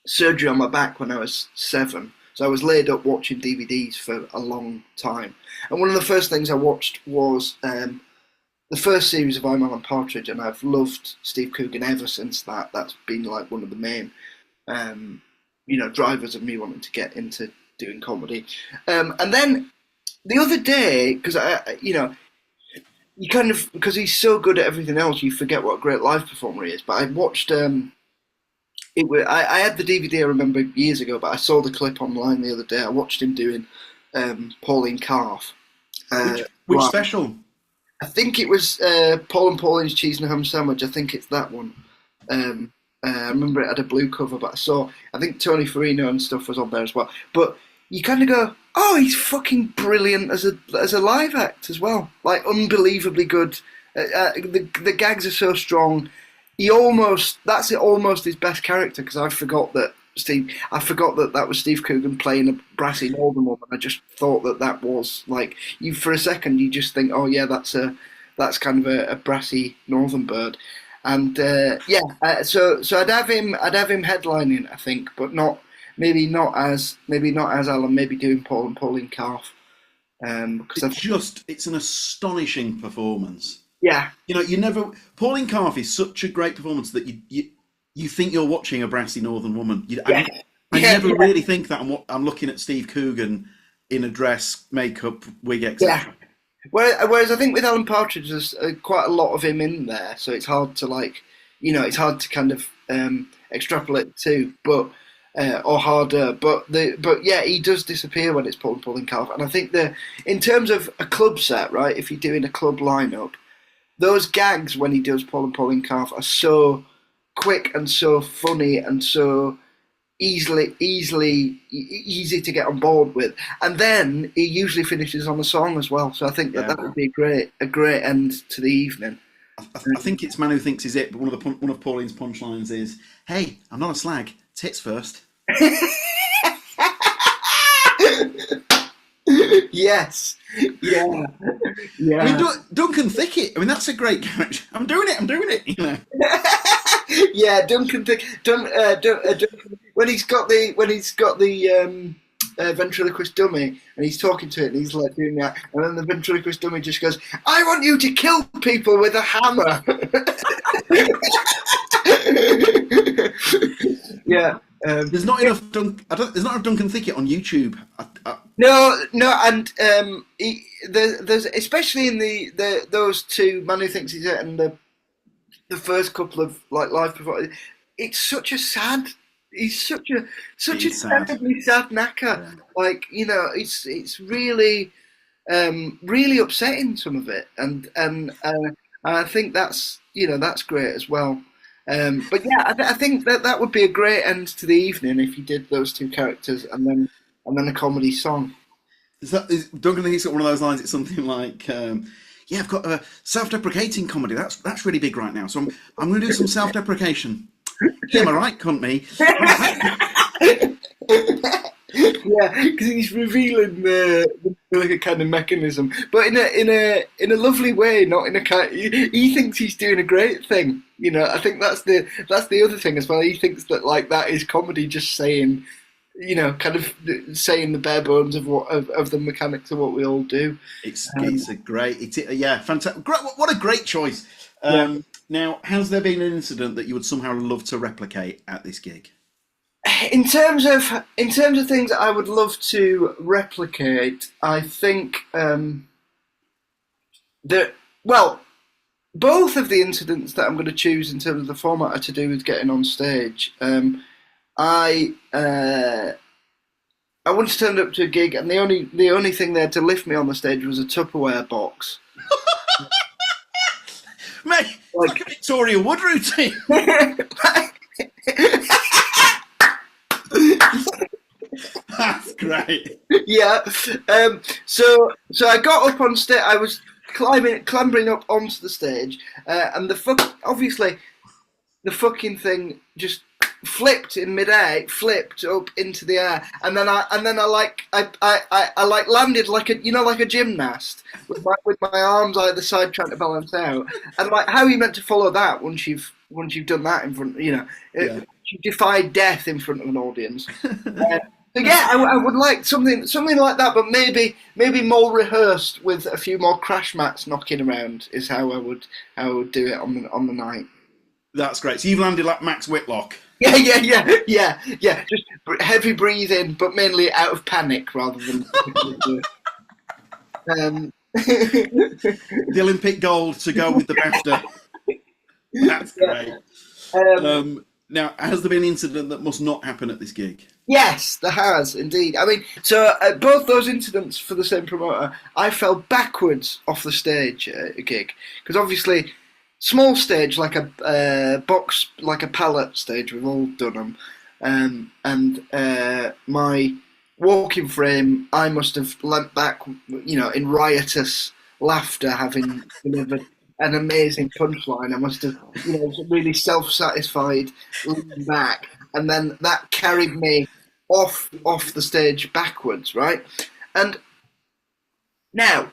surgery on my back when I was 7. So I was laid up watching DVDs for a long time. And one of the first things I watched was the first series of I'm Alan Partridge, and I've loved Steve Coogan ever since that. That's been like one of the main, drivers of me wanting to get into doing comedy. And then the other day, because you kind of, because he's so good at everything else, you forget what a great live performer he is. But I watched I had the DVD, I remember years ago, but I saw the clip online the other day. I watched him doing Pauline Calf. Which special? I think it was Paul and Pauline's Cheese and Ham Sandwich. I think it's that one. I remember it had a blue cover, but I think Tony Farino and stuff was on there as well. But you kind of go, oh, he's fucking brilliant as a live act as well. Like, unbelievably good. The gags are so strong. That's almost his best character, because I forgot that that was Steve Coogan playing a brassy northern woman. I just thought that was like, you for a second you just think, oh yeah, that's kind of a brassy northern bird. And so I'd have him headlining, I think, but maybe not as Alan, maybe doing Paul and Pauline Calf. Because it's an astonishing performance. Yeah, Pauline Calf is such a great performance that you think you're watching a brassy northern woman. I never really think that I'm looking at Steve Coogan in a dress, makeup, wig, etc. Yeah. Whereas I think with Alan Partridge, there's quite a lot of him in there, so it's hard to it's hard to kind of extrapolate to, but or harder. But yeah, he does disappear when it's Paul and Pauline Calf, and I think in terms of a club set, right? If you're doing a club lineup, those gags when he does Paul and Pauline Calf are so quick and so funny and so easy to get on board with, and then he usually finishes on a song as well. So I think that would be a great end to the evening. I think it's Man Who Thinks Is It, but one of Pauline's punchlines is, "Hey, I'm not a slag. Tits first." Yes. Yeah. Yeah. I mean, Duncan Thicket. I mean, that's a great character. I'm doing it. Yeah, Duncan when he's got the ventriloquist dummy and he's talking to it and he's like doing that, and then the ventriloquist dummy just goes, "I want you to kill people with a hammer." Yeah. There's not enough Duncan Thicket on YouTube. No, and there's especially in those two, Man Who Thinks He's It and the first couple of like live performances. It's such a sad. He's such a terribly sad knacker. Yeah. Like, it's really really upsetting, some of it, and I think that's great as well. But yeah, I think that would be a great end to the evening if you did those two characters and then a comedy song. Is Duncan Thicket's got one of those lines? It's something like, "Yeah, I've got a self-deprecating comedy. That's really big right now. So I'm going to do some self-deprecation. Yeah, am I right, cunt me?" Yeah, because he's revealing the kind of mechanism, but in a lovely way, not in a kind. He thinks he's doing a great thing. I think that's the other thing as well. He thinks that like that is comedy, just saying, kind of saying the bare bones of the mechanics of what we all do. It's a great, fantastic. What a great choice. Now, has there been an incident that you would somehow love to replicate at this gig? In terms of things I would love to replicate, I think both of the incidents that I'm going to choose in terms of the format are to do with getting on stage. I once turned up to a gig, and the only thing they had to lift me on the stage was a Tupperware box. Mate, like a Victoria Wood routine. That's great. Yeah. So I got up on stage. I was clambering up onto the stage, and obviously the fucking thing just flipped in midair. It flipped up into the air, and then I landed like a gymnast with my arms either side trying to balance out. And like, how are you meant to follow that once you've done that in front? You defied death in front of an audience. So yeah, I would like something like that, but maybe more rehearsed with a few more crash mats knocking around is how I would do it on the night. That's great. So you've landed like Max Whitlock. Yeah. Just heavy breathing, but mainly out of panic rather than. The Olympic gold to go with the BAFTA. That's great. Now, has there been an incident that must not happen at this gig? Yes, there has indeed. I mean, so both those incidents for the same promoter, I fell backwards off the stage at a gig because obviously small stage, like a box, like a pallet stage. We've all done them, and my walking frame, I must have leant back, in riotous laughter, having delivered an amazing punchline. I must have, really self-satisfied, leaning back, and then that carried me off the stage backwards, right? And now,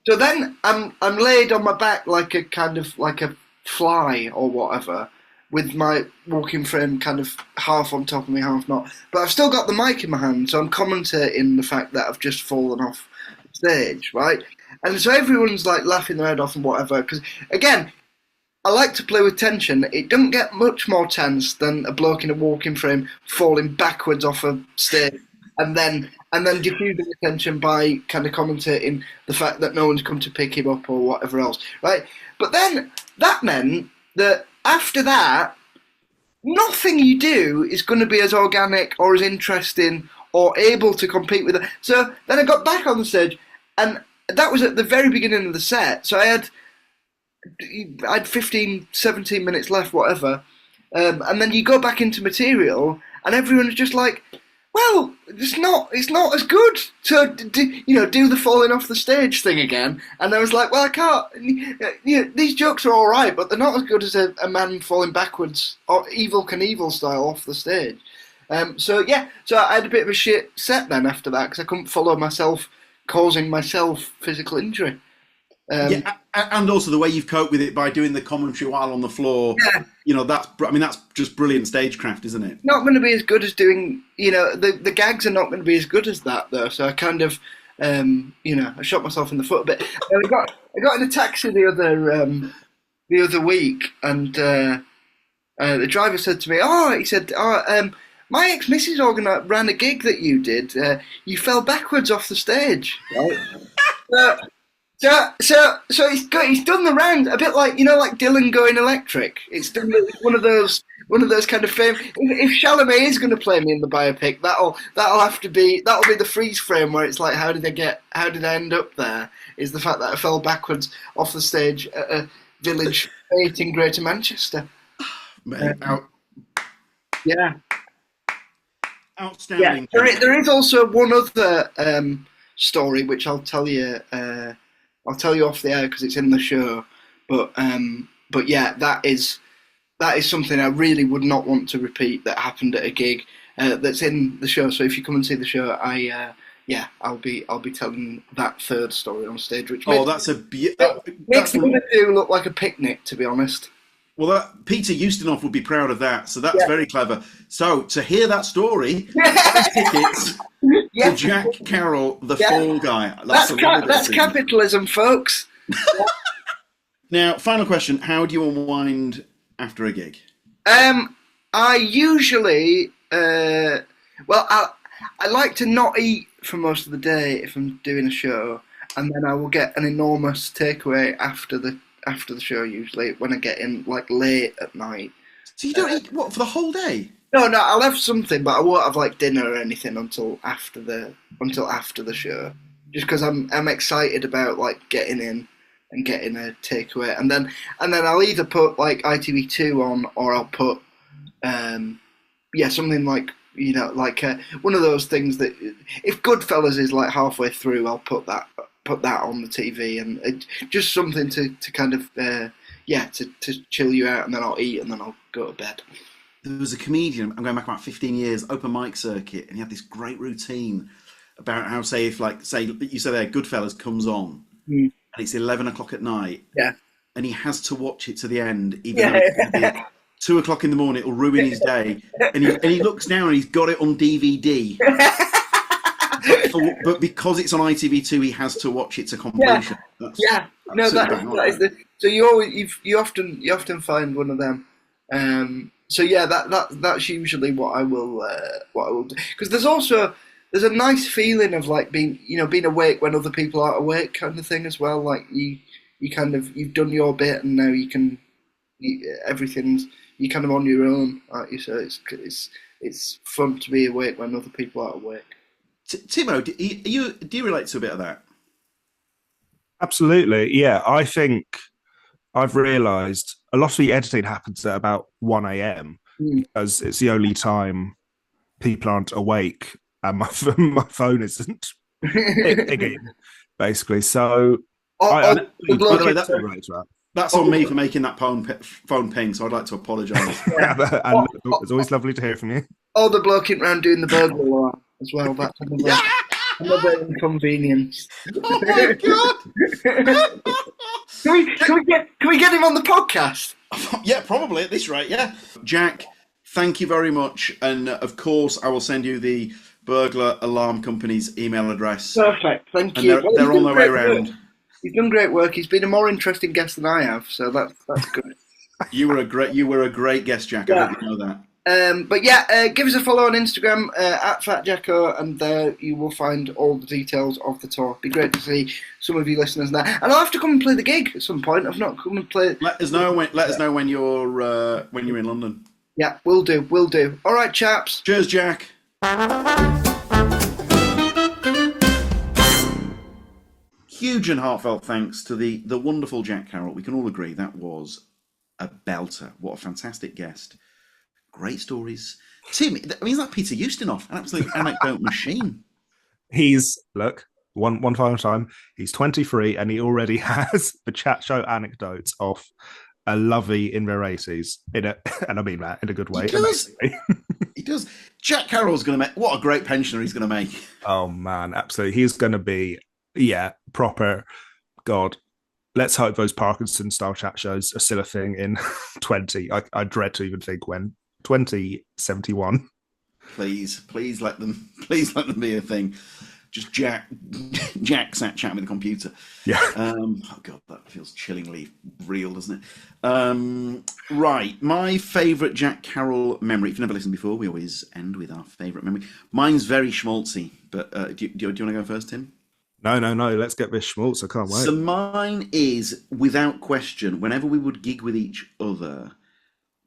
so then I'm laid on my back like a fly or whatever, with my walking frame kind of half on top of me, half not. But I've still got the mic in my hand, so I'm commentating the fact that I've just fallen off stage, right? And so everyone's like laughing their head off and whatever. Because again, I like to play with tension. It doesn't get much more tense than a bloke in a walking frame falling backwards off a stage, and then diffusing the tension by kind of commentating the fact that no one's come to pick him up or whatever else, right? But then that meant that after that, nothing you do is going to be as organic or as interesting or able to compete with it. So then I got back on the stage, and that was at the very beginning of the set. So I had 15, 17 minutes left, whatever. And then you go back into material, and everyone's just like, well, it's not as good. So do the falling off the stage thing again. And I was like, well, I can't. These jokes are all right, but they're not as good as a man falling backwards, or Evel Knievel style, off the stage. So I had a bit of a shit set then after that, because I couldn't follow myself, causing myself physical injury. And also the way you've coped with it by doing the commentary while on the floor. Yeah. That's just brilliant stagecraft, isn't it? Not going to be as good as doing, the gags are not going to be as good as that, though. So I kind of, I shot myself in the foot a bit. I got in a taxi the other week, and the driver said to me, my ex-missus ran a gig that you did. You fell backwards off the stage, right? So he's done the round, a bit like like Dylan going electric. It's done one of those kind of fame. If Chalamet is going to play me in the biopic, that'll be the freeze frame where it's like, how did I end up there? Is the fact that I fell backwards off the stage at a village fete in Greater Manchester. Yeah. Outstanding. Yeah. There is also one other story which I'll tell you. I'll tell you off the air because it's in the show. But yeah, that is something I really would not want to repeat that happened at a gig that's in the show. So if you come and see the show, I'll be telling that third story on stage, which makes the other two look like a picnic, to be honest. Well, Peter Ustinov would be proud of that, so that's very clever. So, to hear that story, tickets to Jack Carroll, the Fall Guy. That's capitalism, folks. Now, final question. How do you unwind after a gig? I usually... I like to not eat for most of the day if I'm doing a show, and then I will get an enormous takeaway after the show, usually when I get in like late at night. So you don't eat for the whole day? No, I'll have something, but I won't have like dinner or anything until after the show. Just because I'm excited about like getting in and getting a takeaway, and then I'll either put like ITV2 on, or I'll put something like one of those things that if Goodfellas is like halfway through, I'll put that on the TV, and just something to kind of to chill you out, and then I'll eat, and then I'll go to bed. There was a comedian, I'm going back about 15 years, open mic circuit, and he had this great routine about how, say you say there, Goodfellas comes on, and it's 11 o'clock at night, and he has to watch it to the end, even though it's 2 o'clock in the morning, it'll ruin his day, and he looks down and he's got it on DVD. But because it's on ITV2, he has to watch it to completion. So you often find one of them. That's usually what I will do, because there's a nice feeling of like being awake when other people aren't awake, kind of thing as well. Like you've done your bit, and now you're kind of on your own, aren't you? So it's fun to be awake when other people aren't awake. Timo, do you relate to a bit of that? Absolutely, yeah. I think I've realised a lot of the editing happens at about 1 a.m. Mm. because it's the only time people aren't awake and my phone isn't pinging, basically. So I The By bloke the way, in, that's on me for making that phone ping. So I'd like to apologise. and it's always lovely to hear from you. the bloke in round doing the burglar alarm as well. That's Yeah. another inconvenience. Oh my god! Can we get him on the podcast? Yeah, probably at this rate. Yeah, Jack, thank you very much, and of course, I will send you the burglar alarm company's email address. Perfect, thank And you. they're on their way around. He's done great work. He's been a more interesting guest than I have, so that's good. You were a great guest, Jack. Yeah. I hope you know that. But yeah, give us a follow on Instagram at FatJacko, and there you will find all the details of the tour. It'd be great to see some of you listeners there, and I'll have to come and play the gig at some point. I've not come and played. Let us know when you're in London. Yeah, will do. All right, chaps. Cheers, Jack. Huge and heartfelt thanks to the wonderful Jack Carroll. We can all agree that was a belter. What a fantastic guest. Great stories. Tim, I mean, is that Peter Ustinov? An absolute anecdote machine. He's one final time. He's 23 and he already has the chat show anecdotes of a lovey in their 80s. And I mean that in a good way. He does. He does. Jack Carroll's going to make what a great pensioner he's going to make. Oh man, absolutely. He's going to be proper. God, let's hope those Parkinson style chat shows are still a thing in I dread to even think when 2071. Please let them be a thing. Just Jack sat chatting with the computer. Yeah. Oh god, that feels chillingly real, doesn't it? Right, my favourite Jack Carroll memory. If you've never listened before, we always end with our favourite memory. Mine's very schmaltzy, but do you want to go first, Tim? No. Let's get this schmaltz. I can't wait. So mine is, without question, whenever we would gig with each other,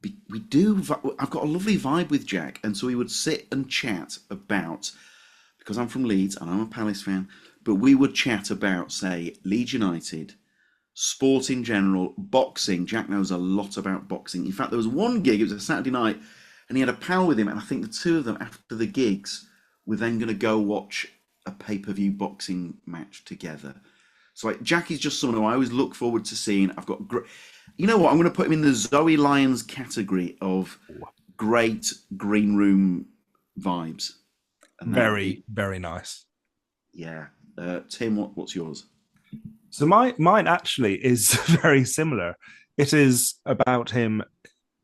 I've got a lovely vibe with Jack, and so we would sit and chat about, because I'm from Leeds and I'm a Palace fan, but we would chat about, say, Leeds United, sport in general, boxing. Jack knows a lot about boxing. In fact, there was one gig, it was a Saturday night, and he had a pal with him, and I think the two of them, after the gigs, were then going to go watch a pay-per-view boxing match together. So Jack is just someone who I always look forward to seeing. I've got great... You know what? I'm going to put him in the Zoe Lyons category of great green room vibes. And very, very nice. Yeah. Tim, what's yours? So mine actually is very similar. It is about him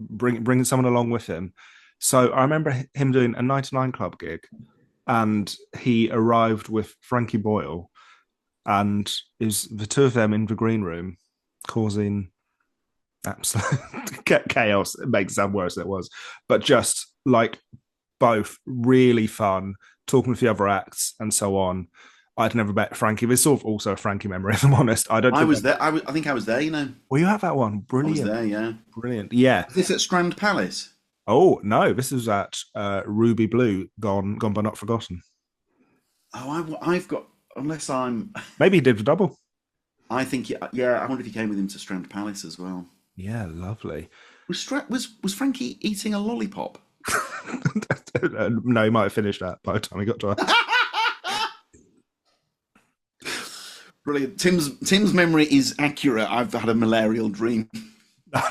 bringing someone along with him. So I remember him doing a 99 Club gig, and he arrived with Frankie Boyle, and it was the two of them in the green room causing absolute chaos. It makes it sound worse than it was, but just like both really fun, talking with the other acts and so on. I'd never met Frankie. There's sort of also a Frankie memory, if I'm honest. I was there. I think I was there, you know. Well, you have that one. Brilliant. I was there, yeah. Brilliant. Yeah. Is this at Strand Palace? Oh, no. This is at Ruby Blue, gone but not forgotten. Oh, I've got... Unless I'm... Maybe he did the double. I think, yeah, I wonder if he came with him to Strand Palace as well. Yeah, lovely. Was Frankie eating a lollipop? No, he might have finished that by the time he got to us. Brilliant. Tim's memory is accurate. I've had a malarial dream.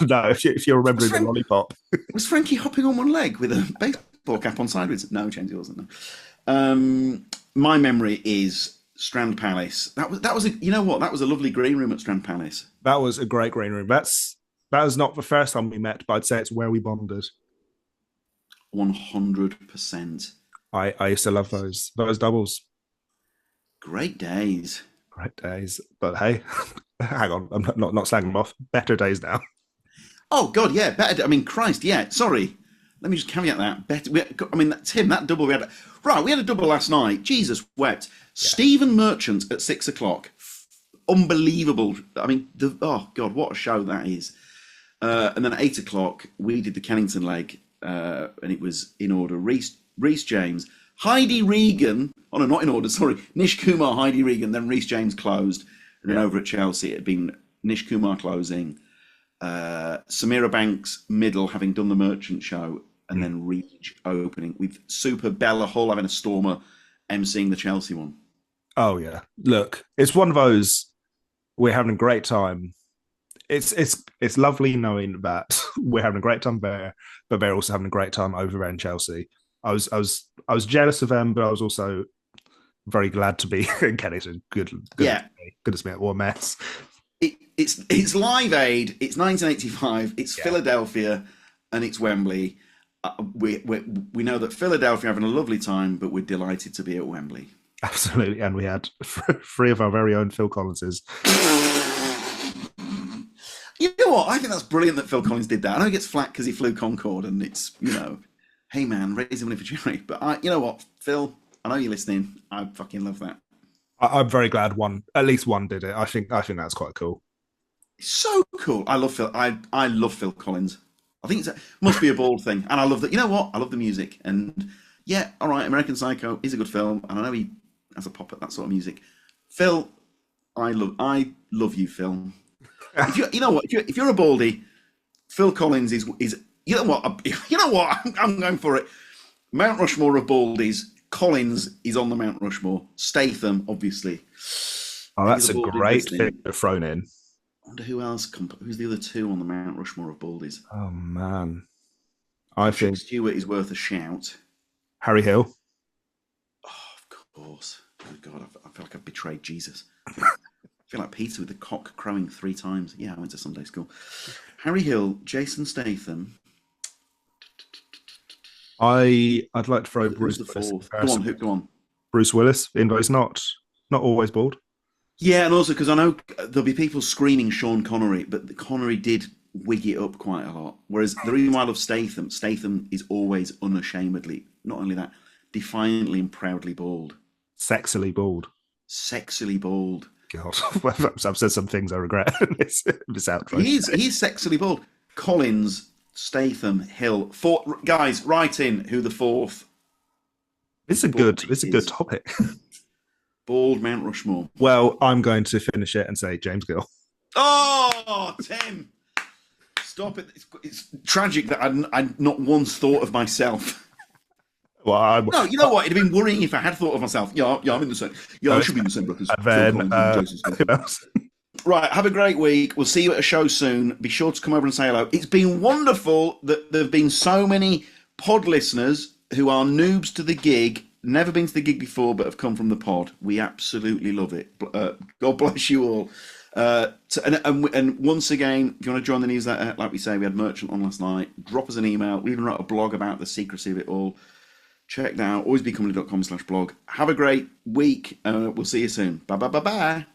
No, if you're remembering the lollipop. Was Frankie hopping on one leg with a baseball cap on sideways? No, James, he wasn't. No. My memory is Strand Palace. That was you know what? That was a lovely green room at Strand Palace. That was a great green room. That was not the first time we met, but I'd say it's where we bonded. 100%. I used to love those doubles. Great days. Great days. But hey, hang on, I'm not slagging them off. Better days now. Oh God, yeah, better. I mean, Christ, yeah. Sorry, let me just caveat that. Better. Tim, that double we had. Right, we had a double last night. Jesus wept. Yeah. Stephen Merchant at 6:00. Unbelievable. I mean, oh God, what a show that is. And then at 8:00 we did the Kennington leg, and it was in order. Rhys James, Heidi Regan. Oh no, not in order. Sorry, Nish Kumar, Heidi Regan. Then Rhys James closed, and then over at Chelsea it had been Nish Kumar closing, Samira Banks middle having done the Merchant show, and then Reach opening with Super Bella Hull having a stormer emceeing the Chelsea one. Oh yeah, look, it's one of those. We're having a great time. It's lovely knowing that we're having a great time there, but they're also having a great time over there in Chelsea. I was jealous of them, but I was also very glad to be in Kennington. Goodness me, what a mess. It's Live Aid. It's 1985. It's Philadelphia, and it's Wembley. We know that Philadelphia are having a lovely time, but we're delighted to be at Wembley. Absolutely, and we had three of our very own Phil Collinses. You know what? I think that's brilliant that Phil Collins did that. I know he gets flack because he flew Concorde, and it's, hey man, raise money for charity. But you know what, Phil? I know you're listening. I fucking love that. I'm very glad at least one did it. I think that's quite cool. So cool. I love Phil. I love Phil Collins. I think it must be a bold thing, and I love that. You know what? I love the music, and yeah, all right. American Psycho is a good film, and I know he has a pop at that sort of music. Phil, I love you, Phil. If you're a baldy, Phil Collins is you know what I'm going for it. Mount Rushmore of baldies. Collins is on the Mount Rushmore. Statham, obviously. Oh, that's a great thing thrown in. I wonder who else. Who's the other two on the Mount Rushmore of baldies? Oh man, I think Stewart is worth a shout. Harry Hill. Oh, of course. Good God, I feel like I've betrayed Jesus. I feel like Peter with the cock crowing 3 times. Yeah, I went to Sunday school. Harry Hill, Jason Statham. I'd like to throw Bruce the fourth. Go on. Bruce Willis, even though he's not always bald. Yeah, and also because I know there'll be people screaming Sean Connery, but Connery did wig it up quite a lot. Whereas the reason why I love Statham is always unashamedly, not only that, defiantly and proudly bald. Sexily bald. Sexily bald. God, I've said some things I regret in this outro. He's sexily bald. Collins, Statham, Hill. Guys, write in who the fourth. It's a good topic. Bald Mount Rushmore. Well, I'm going to finish it and say James Gill. Oh, Tim! Stop it! It's tragic that I'd not once thought of myself. Well, no, you know what? It'd have been worrying if I had thought of myself. Yeah, I'm in the same. Yeah, I should be in the same bracket. And then, right, have a great week. We'll see you at a show soon. Be sure to come over and say hello. It's been wonderful that there have been so many pod listeners who are noobs to the gig, never been to the gig before, but have come from the pod. We absolutely love it. God bless you all. And once again, if you want to join the newsletter, like we say, we had Merchant on last night. Drop us an email. We even wrote a blog about the secrecy of it all. Check that out, alwaysbecomedy.com/blog. Have a great week. We'll see you soon. Bye.